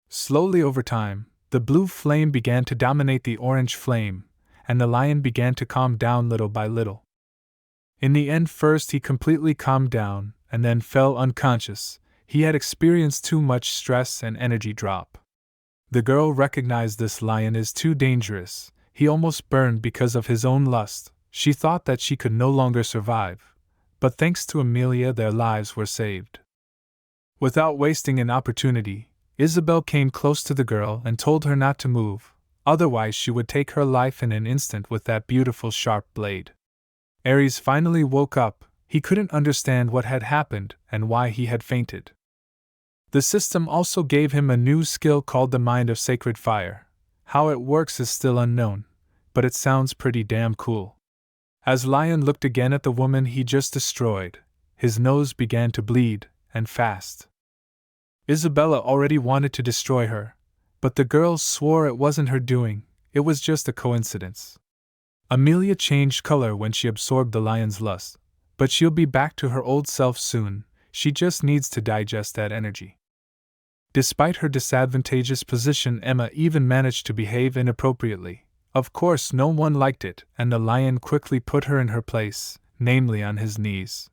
Slowly over time, the blue flame began to dominate the orange flame, and the lion began to calm down little by little. In the end, first he completely calmed down, and then fell unconscious. He had experienced too much stress and energy drop. The girl recognized this lion is too dangerous. He almost burned because of his own lust. She thought that she could no longer survive. But thanks to Amelia, their lives were saved. Without wasting an opportunity, Isabel came close to the girl and told her not to move, otherwise she would take her life in an instant with that beautiful sharp blade. Aries finally woke up. He couldn't understand what had happened and why he had fainted. The system also gave him a new skill called the Mind of Sacred Fire. How it works is still unknown, but it sounds pretty damn cool. As Lion looked again at the woman he just destroyed, his nose began to bleed, and fast. Isabella already wanted to destroy her, but the girl swore it wasn't her doing, it was just a coincidence. Amelia changed color when she absorbed the lion's lust, but she'll be back to her old self soon. She just needs to digest that energy. Despite her disadvantageous position, Emma even managed to behave inappropriately. Of course, no one liked it, and the lion quickly put her in her place, namely on his knees.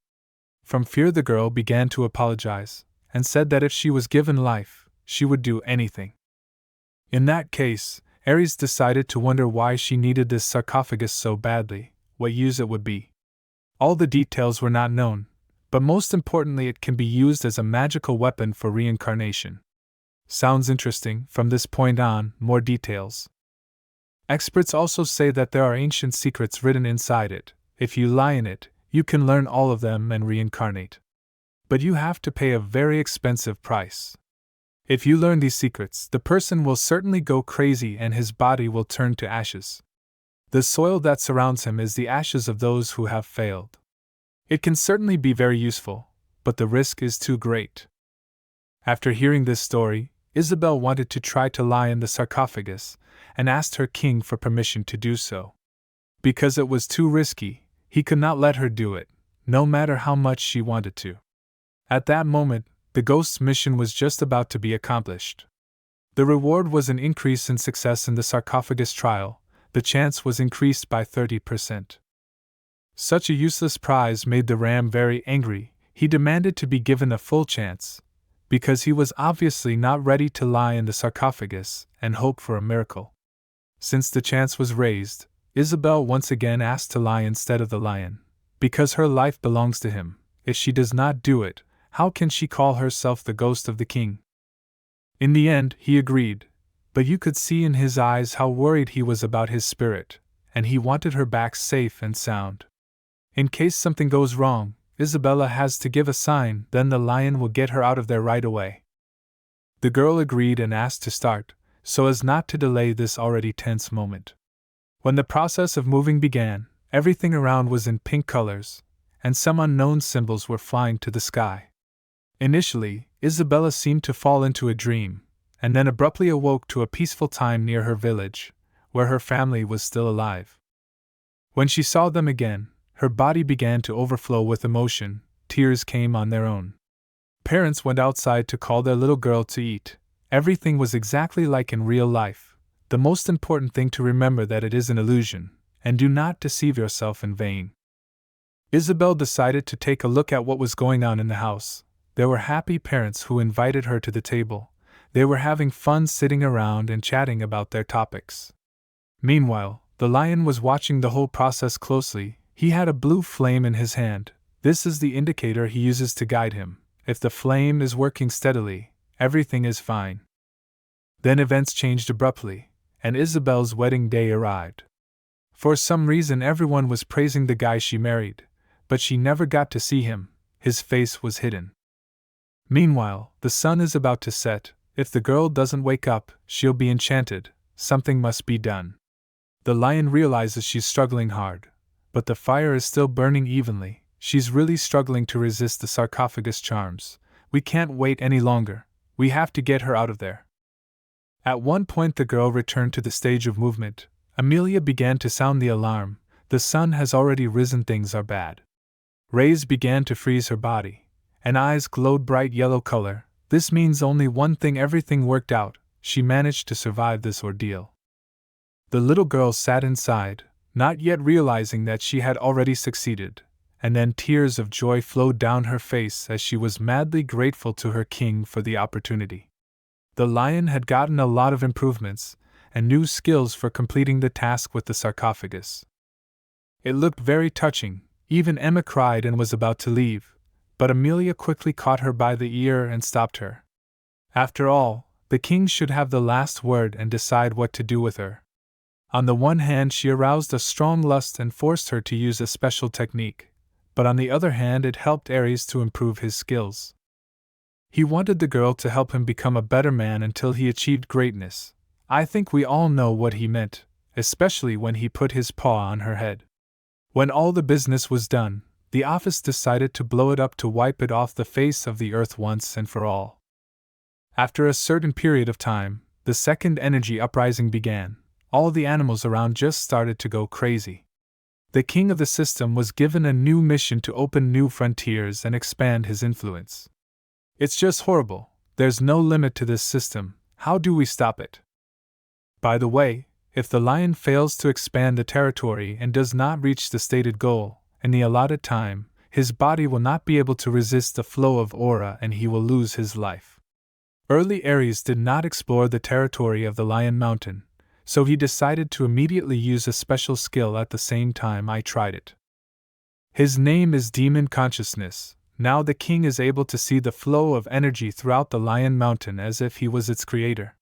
From fear, the girl began to apologize, and said that if she was given life, she would do anything. In that case, Ares decided to wonder why she needed this sarcophagus so badly, what use it would be. All the details were not known, but most importantly, it can be used as a magical weapon for reincarnation. Sounds interesting. From this point on, more details. Experts also say that there are ancient secrets written inside it. If you lie in it, you can learn all of them and reincarnate. But you have to pay a very expensive price. If you learn these secrets, the person will certainly go crazy and his body will turn to ashes. The soil that surrounds him is the ashes of those who have failed. It can certainly be very useful, but the risk is too great. After hearing this story, Isabel wanted to try to lie in the sarcophagus and asked her king for permission to do so. Because it was too risky, he could not let her do it, no matter how much she wanted to. At that moment, the ghost's mission was just about to be accomplished. The reward was an increase in success in the sarcophagus trial. The chance was increased by 30%. Such a useless prize made the ram very angry. He demanded to be given a full chance, because he was obviously not ready to lie in the sarcophagus and hope for a miracle. Since the chance was raised, Isabel once again asked to lie instead of the lion, because her life belongs to him. If she does not do it, how can she call herself the ghost of the king? In the end, he agreed, but you could see in his eyes how worried he was about his spirit, and he wanted her back safe and sound. In case something goes wrong, Isabella has to give a sign, then the lion will get her out of there right away. The girl agreed and asked to start, so as not to delay this already tense moment. When the process of moving began, everything around was in pink colors, and some unknown symbols were flying to the sky. Initially, Isabella seemed to fall into a dream, and then abruptly awoke to a peaceful time near her village, where her family was still alive. When she saw them again, her body began to overflow with emotion. Tears came on their own. Parents went outside to call their little girl to eat. Everything was exactly like in real life. The most important thing to remember that it is an illusion, and do not deceive yourself in vain. Isabel decided to take a look at what was going on in the house. There were happy parents who invited her to the table. They were having fun sitting around and chatting about their topics. Meanwhile, the lion was watching the whole process closely. He had a blue flame in his hand. This is the indicator he uses to guide him. If the flame is working steadily, everything is fine. Then events changed abruptly, and Isabel's wedding day arrived. For some reason, everyone was praising the guy she married, but she never got to see him. His face was hidden. Meanwhile, the sun is about to set. If the girl doesn't wake up, she'll be enchanted. Something must be done. The lion realizes she's struggling hard, but the fire is still burning evenly. She's really struggling to resist the sarcophagus charms. We can't wait any longer. We have to get her out of there. At one point, the girl returned to the stage of movement. Amelia began to sound the alarm. The sun has already risen, things are bad. Rays began to freeze her body, and eyes glowed bright yellow color. This means only one thing: everything worked out. She managed to survive this ordeal. The little girl sat inside, not yet realizing that she had already succeeded, and then tears of joy flowed down her face as she was madly grateful to her king for the opportunity. The lion had gotten a lot of improvements and new skills for completing the task with the sarcophagus. It looked very touching. Even Emma cried and was about to leave, but Amelia quickly caught her by the ear and stopped her. After all, the king should have the last word and decide what to do with her. On the one hand, she aroused a strong lust and forced her to use a special technique, but on the other hand, it helped Ares to improve his skills. He wanted the girl to help him become a better man until he achieved greatness. I think we all know what he meant, especially when he put his paw on her head. When all the business was done, the office decided to blow it up to wipe it off the face of the earth once and for all. After a certain period of time, the second energy uprising began. All the animals around just started to go crazy. The king of the system was given a new mission to open new frontiers and expand his influence. It's just horrible. There's no limit to this system. How do we stop it? By the way, if the lion fails to expand the territory and does not reach the stated goal in the allotted time, his body will not be able to resist the flow of aura and he will lose his life. Early Aries did not explore the territory of the Lion Mountain, so he decided to immediately use a special skill at the same time I tried it. His name is Demon Consciousness. Now the king is able to see the flow of energy throughout the Lion Mountain as if he was its creator.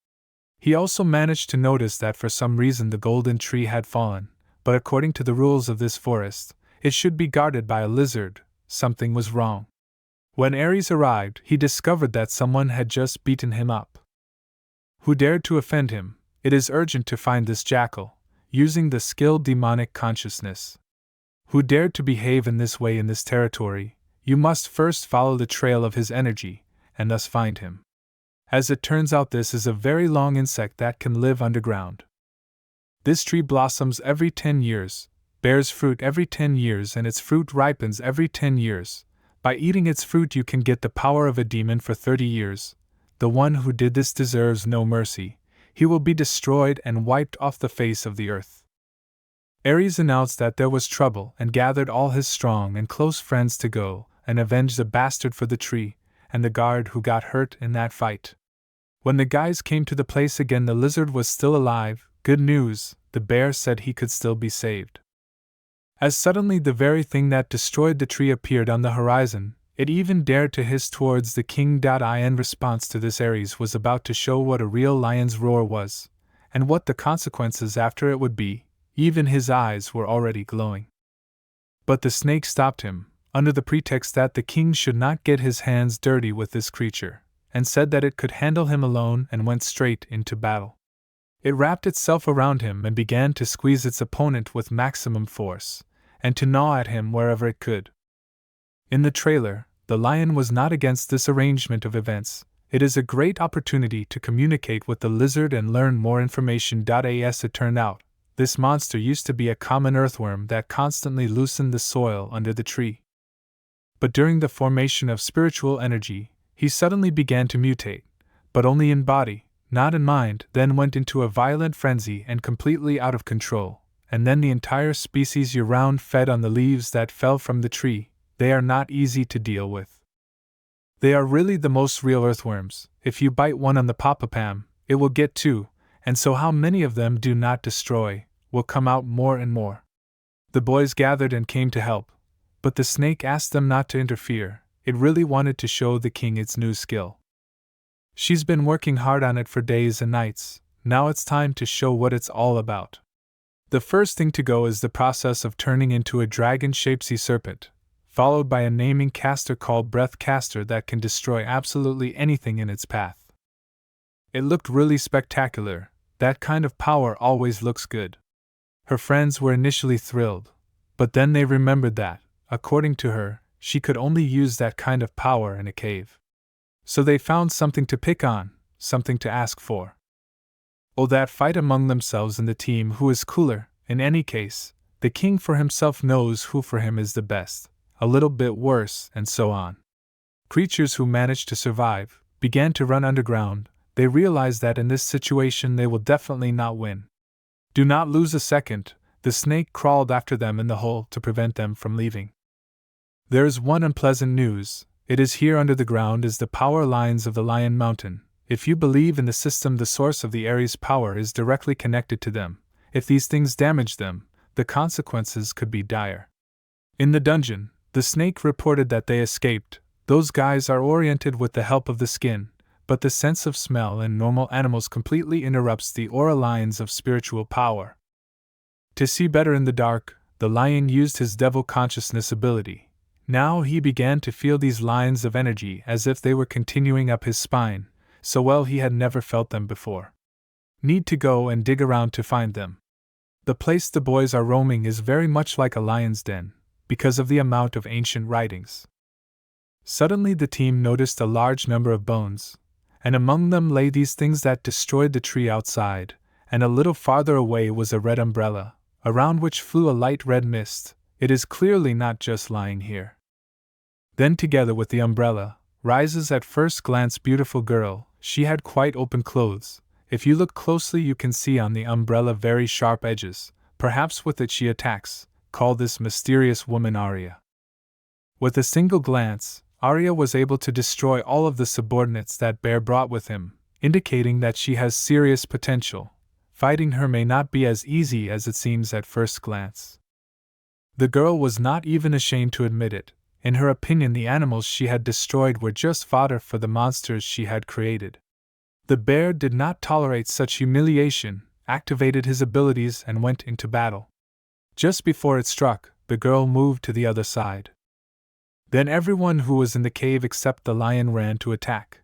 He also managed to notice that for some reason the golden tree had fallen, but according to the rules of this forest, it should be guarded by a lizard. Something was wrong. When Aries arrived, he discovered that someone had just beaten him up. Who dared to offend him? It is urgent to find this jackal, using the skill Demonic Consciousness. Who dared to behave in this way in this territory? You must first follow the trail of his energy, and thus find him. As it turns out, this is a very long insect that can live underground. This tree blossoms every 10 years, bears fruit every 10 years, and its fruit ripens every 10 years. By eating its fruit you can get the power of a demon for 30 years. The one who did this deserves no mercy. He will be destroyed and wiped off the face of the earth. Aries announced that there was trouble and gathered all his strong and close friends to go and avenge the bastard for the tree and the guard who got hurt in that fight. When the guys came to the place again, the lizard was still alive. Good news, the bear said he could still be saved. As suddenly the very thing that destroyed the tree appeared on the horizon, it even dared to hiss towards the king. In response to this, Aries was about to show what a real lion's roar was, and what the consequences after it would be. Even his eyes were already glowing. But the snake stopped him, under the pretext that the king should not get his hands dirty with this creature, and said that it could handle him alone, and went straight into battle. It wrapped itself around him and began to squeeze its opponent with maximum force, and to gnaw at him wherever it could. In the trailer, the lion was not against this arrangement of events. It is a great opportunity to communicate with the lizard and learn more information. As it turned out, this monster used to be a common earthworm that constantly loosened the soil under the tree. But during the formation of spiritual energy, he suddenly began to mutate, but only in body, not in mind, then went into a violent frenzy and completely out of control, and then the entire species year-round fed on the leaves that fell from the tree. They are not easy to deal with. They are really the most real earthworms. If you bite one on the papapam, it will get two, and so how many of them do not destroy, will come out more and more. The boys gathered and came to help, but the snake asked them not to interfere. It really wanted to show the king its new skill. She's been working hard on it for days and nights. Now it's time to show what it's all about. The first thing to go is the process of turning into a dragon-shaped sea serpent, followed by a naming caster called Breath Caster that can destroy absolutely anything in its path. It looked really spectacular. That kind of power always looks good. Her friends were initially thrilled, but then they remembered that, according to her, she could only use that kind of power in a cave. So they found something to pick on, something to ask for. Oh, that fight among themselves in the team, who is cooler. In any case, the king for himself knows who for him is the best, a little bit worse, and so on. Creatures who managed to survive began to run underground. They realized that in this situation they will definitely not win. Do not lose a second. The snake crawled after them in the hole to prevent them from leaving. There is one unpleasant news. It is here under the ground is the power lines of the Lion Mountain. If you believe in the system, the source of the Aries power is directly connected to them. If these things damage them, the consequences could be dire. In the dungeon, the snake reported that they escaped. Those guys are oriented with the help of the skin, but the sense of smell in normal animals completely interrupts the aura lines of spiritual power. To see better in the dark, the lion used his devil consciousness ability. Now he began to feel these lines of energy as if they were continuing up his spine, so well he had never felt them before. Need to go and dig around to find them. The place the boys are roaming is very much like a lion's den, because of the amount of ancient writings. Suddenly the team noticed a large number of bones, and among them lay these things that destroyed the tree outside, and a little farther away was a red umbrella, around which flew a light red mist. It is clearly not just lying here. Then together with the umbrella, rises at first glance beautiful girl. She had quite open clothes. If you look closely you can see on the umbrella very sharp edges. Perhaps with it she attacks. Call this mysterious woman Arya. With a single glance, Arya was able to destroy all of the subordinates that Bear brought with him, indicating that she has serious potential. Fighting her may not be as easy as it seems at first glance. The girl was not even ashamed to admit it. In her opinion, the animals she had destroyed were just fodder for the monsters she had created. The bear did not tolerate such humiliation, activated his abilities, and went into battle. Just before it struck, the girl moved to the other side. Then everyone who was in the cave except the lion ran to attack.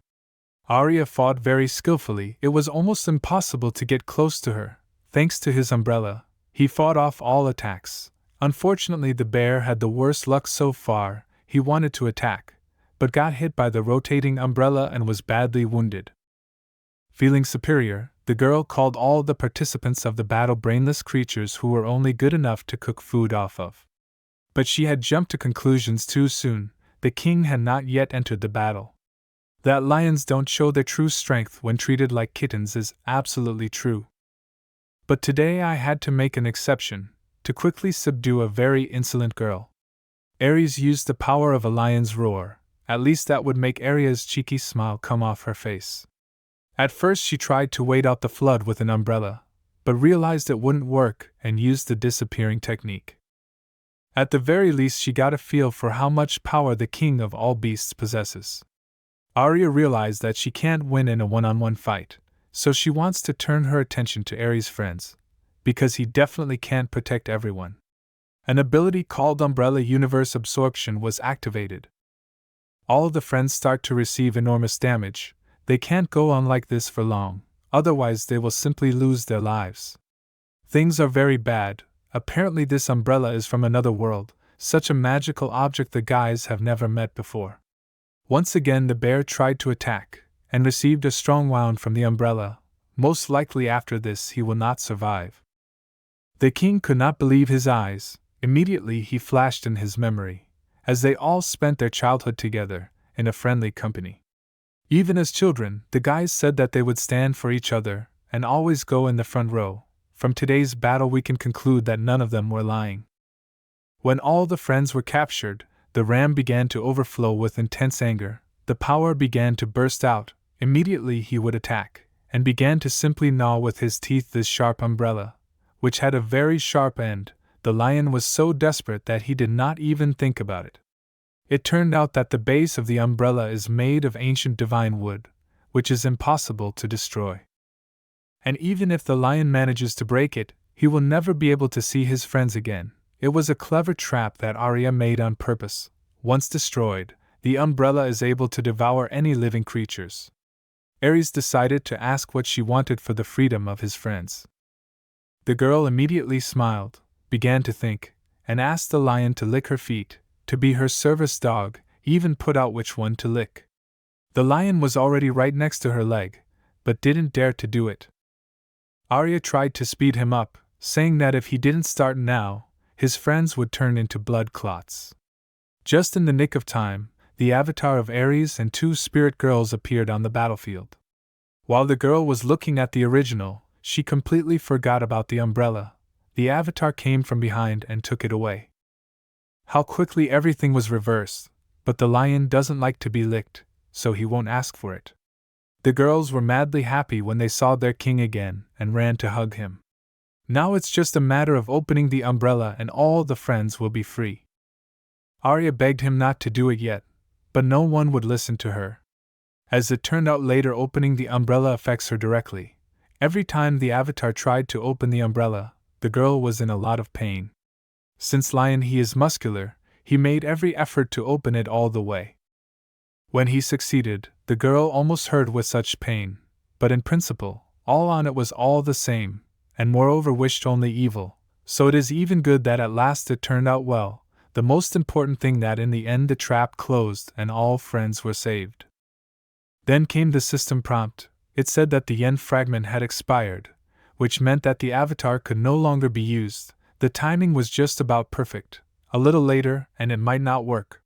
Arya fought very skillfully. It was almost impossible to get close to her. Thanks to his umbrella, he fought off all attacks. Unfortunately, the bear had the worst luck so far. He wanted to attack, but got hit by the rotating umbrella and was badly wounded. Feeling superior, the girl called all the participants of the battle brainless creatures who were only good enough to cook food off of. But she had jumped to conclusions too soon. The king had not yet entered the battle. That lions don't show their true strength when treated like kittens is absolutely true. But today I had to make an exception, to quickly subdue a very insolent girl. Ares used the power of a lion's roar. At least that would make Arya's cheeky smile come off her face. At first she tried to wait out the flood with an umbrella, but realized it wouldn't work and used the disappearing technique. At the very least she got a feel for how much power the king of all beasts possesses. Arya realized that she can't win in a one-on-one fight, so she wants to turn her attention to Ares' friends, because he definitely can't protect everyone. An ability called Umbrella Universe Absorption was activated. All of the friends start to receive enormous damage. They can't go on like this for long, otherwise they will simply lose their lives. Things are very bad. Apparently this umbrella is from another world, such a magical object the guys have never met before. Once again the bear tried to attack, and received a strong wound from the umbrella. Most likely after this he will not survive. The king could not believe his eyes. Immediately he flashed in his memory, as they all spent their childhood together, in a friendly company. Even as children, the guys said that they would stand for each other, and always go in the front row. From today's battle we can conclude that none of them were lying. When all the friends were captured, the ram began to overflow with intense anger. The power began to burst out. Immediately he would attack, and began to simply gnaw with his teeth this sharp umbrella, which had a very sharp end. The lion was so desperate that he did not even think about it. It turned out that the base of the umbrella is made of ancient divine wood, which is impossible to destroy. And even if the lion manages to break it, he will never be able to see his friends again. It was a clever trap that Arya made on purpose. Once destroyed, the umbrella is able to devour any living creatures. Ares decided to ask what she wanted for the freedom of his friends. The girl immediately smiled, began to think, and asked the lion to lick her feet, to be her service dog, even put out which one to lick. The lion was already right next to her leg, but didn't dare to do it. Arya tried to speed him up, saying that if he didn't start now, his friends would turn into blood clots. Just in the nick of time, the avatar of Ares and two spirit girls appeared on the battlefield. While the girl was looking at the original, she completely forgot about the umbrella. The avatar came from behind and took it away. How quickly everything was reversed, but the lion doesn't like to be licked, so he won't ask for it. The girls were madly happy when they saw their king again and ran to hug him. Now it's just a matter of opening the umbrella and all the friends will be free. Arya begged him not to do it yet, but no one would listen to her. As it turned out later, opening the umbrella affects her directly. Every time the avatar tried to open the umbrella, the girl was in a lot of pain. Since lion he is muscular, he made every effort to open it all the way. When he succeeded, the girl almost hurt with such pain, but in principle, all on it was all the same, and moreover wished only evil, so it is even good that at last it turned out well. The most important thing that in the end the trap closed and all friends were saved. Then came the system prompt. It said that the yen fragment had expired, which meant that the avatar could no longer be used. The timing was just about perfect. A little later, and it might not work.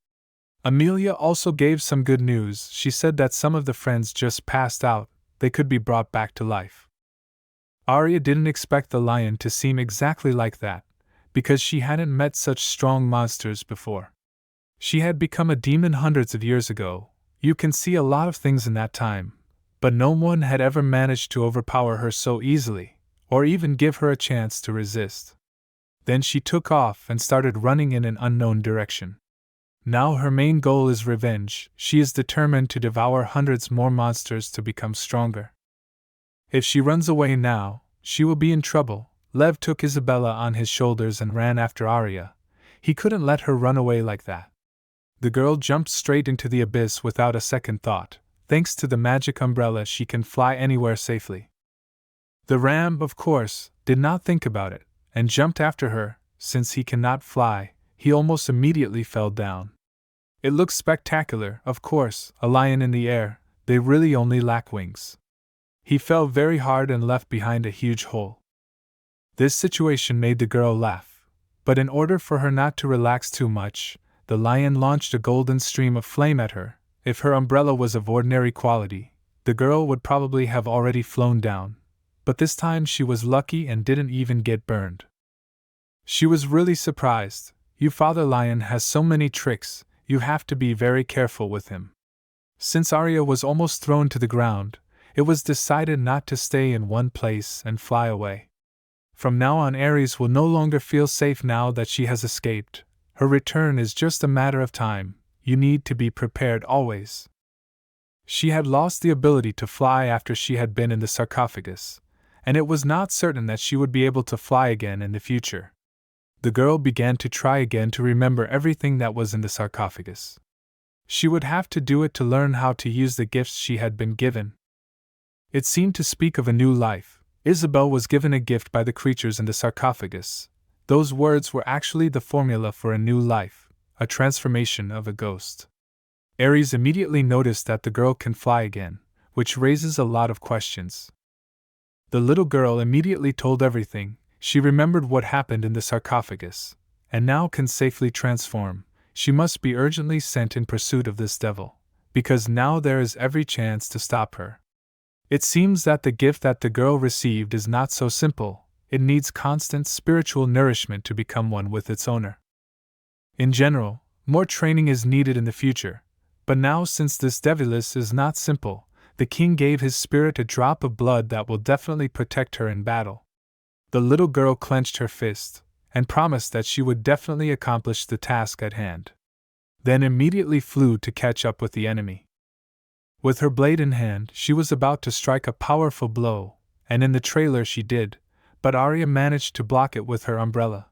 Amelia also gave some good news. She said that some of the friends just passed out. They could be brought back to life. Arya didn't expect the lion to seem exactly like that, because she hadn't met such strong monsters before. She had become a demon hundreds of years ago. You can see a lot of things in that time, but no one had ever managed to overpower her so easily, or even give her a chance to resist. Then she took off and started running in an unknown direction. Now her main goal is revenge. She is determined to devour hundreds more monsters to become stronger. If she runs away now, she will be in trouble. Lev took Isabella on his shoulders and ran after Arya. He couldn't let her run away like that. The girl jumped straight into the abyss without a second thought. Thanks to the magic umbrella, she can fly anywhere safely. The ram, of course, did not think about it, and jumped after her. Since he cannot fly, he almost immediately fell down. It looks spectacular, of course, a lion in the air. They really only lack wings. He fell very hard and left behind a huge hole. This situation made the girl laugh, but in order for her not to relax too much, the lion launched a golden stream of flame at her. If her umbrella was of ordinary quality, the girl would probably have already flown down, but this time she was lucky and didn't even get burned. She was really surprised. Your father lion has so many tricks, you have to be very careful with him. Since Arya was almost thrown to the ground, it was decided not to stay in one place and fly away. From now on, Ares will no longer feel safe now that she has escaped. Her return is just a matter of time. You need to be prepared always. She had lost the ability to fly after she had been in the sarcophagus, and it was not certain that she would be able to fly again in the future. The girl began to try again to remember everything that was in the sarcophagus. She would have to do it to learn how to use the gifts she had been given. It seemed to speak of a new life. Isabel was given a gift by the creatures in the sarcophagus. Those words were actually the formula for a new life, a transformation of a ghost. Ares immediately noticed that the girl can fly again, which raises a lot of questions. The little girl immediately told everything. She remembered what happened in the sarcophagus, and now can safely transform. She must be urgently sent in pursuit of this devil, because now there is every chance to stop her. It seems that the gift that the girl received is not so simple. It needs constant spiritual nourishment to become one with its owner. In general, more training is needed in the future, but now since this devilish is not simple, the king gave his spirit a drop of blood that will definitely protect her in battle. The little girl clenched her fist, and promised that she would definitely accomplish the task at hand. Then immediately flew to catch up with the enemy. With her blade in hand, she was about to strike a powerful blow, and in the trailer she did, but Arya managed to block it with her umbrella.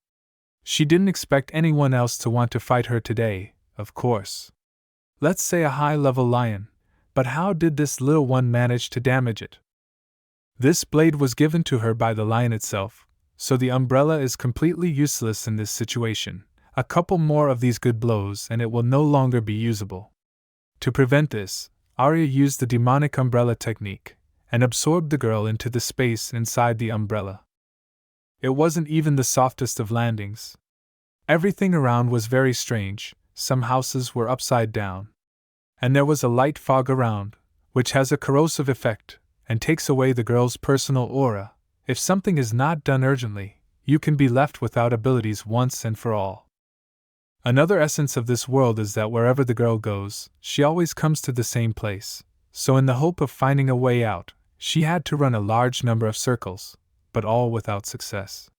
She didn't expect anyone else to want to fight her today, of course. Let's say a high-level lion, but how did this little one manage to damage it? This blade was given to her by the lion itself, so the umbrella is completely useless in this situation. A couple more of these good blows and it will no longer be usable. To prevent this, Arya used the demonic umbrella technique, and absorbed the girl into the space inside the umbrella. It wasn't even the softest of landings. Everything around was very strange. Some houses were upside down. And there was a light fog around, which has a corrosive effect, and takes away the girl's personal aura. If something is not done urgently, you can be left without abilities once and for all. Another essence of this world is that wherever the girl goes, she always comes to the same place, so in the hope of finding a way out, she had to run a large number of circles, but all without success.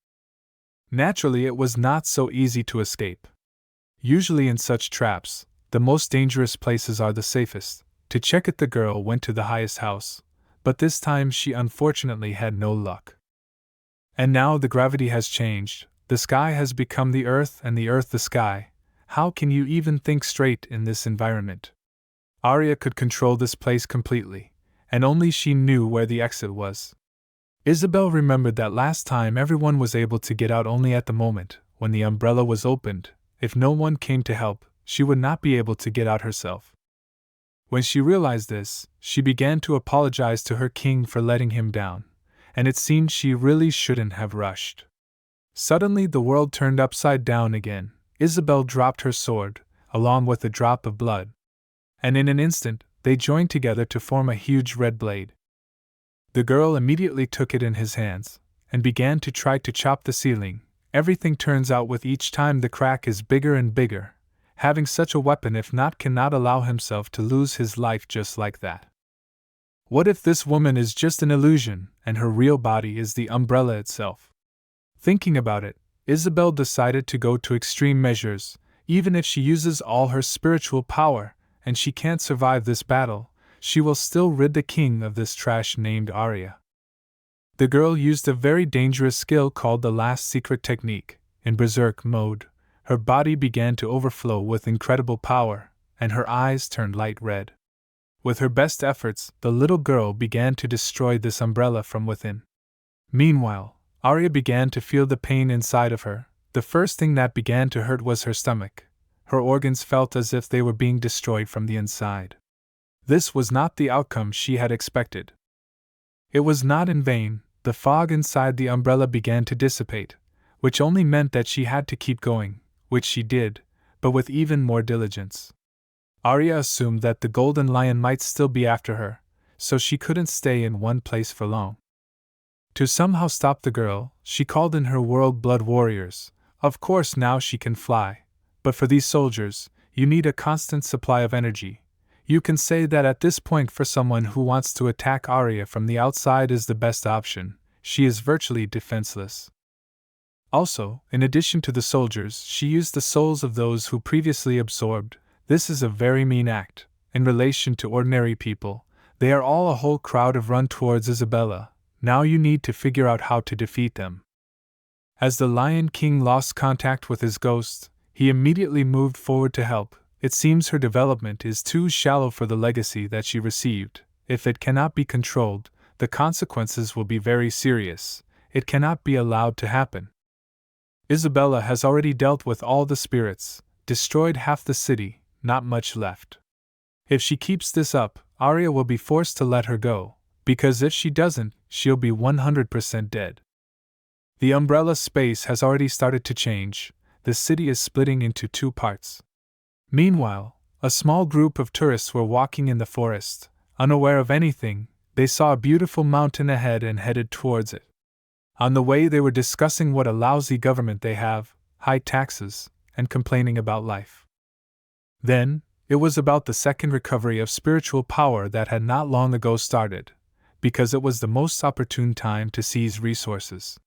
Naturally, it was not so easy to escape. Usually in such traps, the most dangerous places are the safest. To check it, the girl went to the highest house, but this time she unfortunately had no luck. And now the gravity has changed, the sky has become the earth and the earth the sky. How can you even think straight in this environment? Arya could control this place completely, and only she knew where the exit was. Isabel remembered that last time everyone was able to get out only at the moment when the umbrella was opened. If no one came to help, she would not be able to get out herself. When she realized this, she began to apologize to her king for letting him down, and it seemed she really shouldn't have rushed. Suddenly the world turned upside down again. Isabel dropped her sword, along with a drop of blood, and in an instant, they joined together to form a huge red blade. The girl immediately took it in his hands, and began to try to chop the ceiling. Everything turns out with each time the crack is bigger and bigger. having such a weapon if not cannot allow himself to lose his life just like that. What if this woman is just an illusion, and her real body is the umbrella itself? Thinking about it, Isabel decided to go to extreme measures. Even if she uses all her spiritual power, and she can't survive this battle, she will still rid the king of this trash named Arya. The girl used a very dangerous skill called the last secret technique. In berserk mode, her body began to overflow with incredible power, and her eyes turned light red. With her best efforts, the little girl began to destroy this umbrella from within. Meanwhile, Arya began to feel the pain inside of her. The first thing that began to hurt was her stomach. Her organs felt as if they were being destroyed from the inside. This was not the outcome she had expected. It was not in vain. The fog inside the umbrella began to dissipate, which only meant that she had to keep going, which she did, but with even more diligence. Arya assumed that the golden lion might still be after her, so she couldn't stay in one place for long. To somehow stop the girl, she called in her world blood warriors. Of course now she can fly, but for these soldiers, you need a constant supply of energy. You can say that at this point for someone who wants to attack Arya from the outside is the best option. She is virtually defenseless. Also, in addition to the soldiers, she used the souls of those who previously absorbed. This is a very mean act. In relation to ordinary people, they are all a whole crowd of run towards Isabella. Now you need to figure out how to defeat them. As the Lion King lost contact with his ghost, he immediately moved forward to help. It seems her development is too shallow for the legacy that she received. If it cannot be controlled, the consequences will be very serious. It cannot be allowed to happen. Isabella has already dealt with all the spirits, destroyed half the city, not much left. If she keeps this up, Arya will be forced to let her go, because if she doesn't, she'll be 100% dead. The umbrella space has already started to change. The city is splitting into two parts. Meanwhile, a small group of tourists were walking in the forest. Unaware of anything, they saw a beautiful mountain ahead and headed towards it. On the way, they were discussing what a lousy government they have, high taxes, and complaining about life. Then, it was about the second recovery of spiritual power that had not long ago started, because it was the most opportune time to seize resources.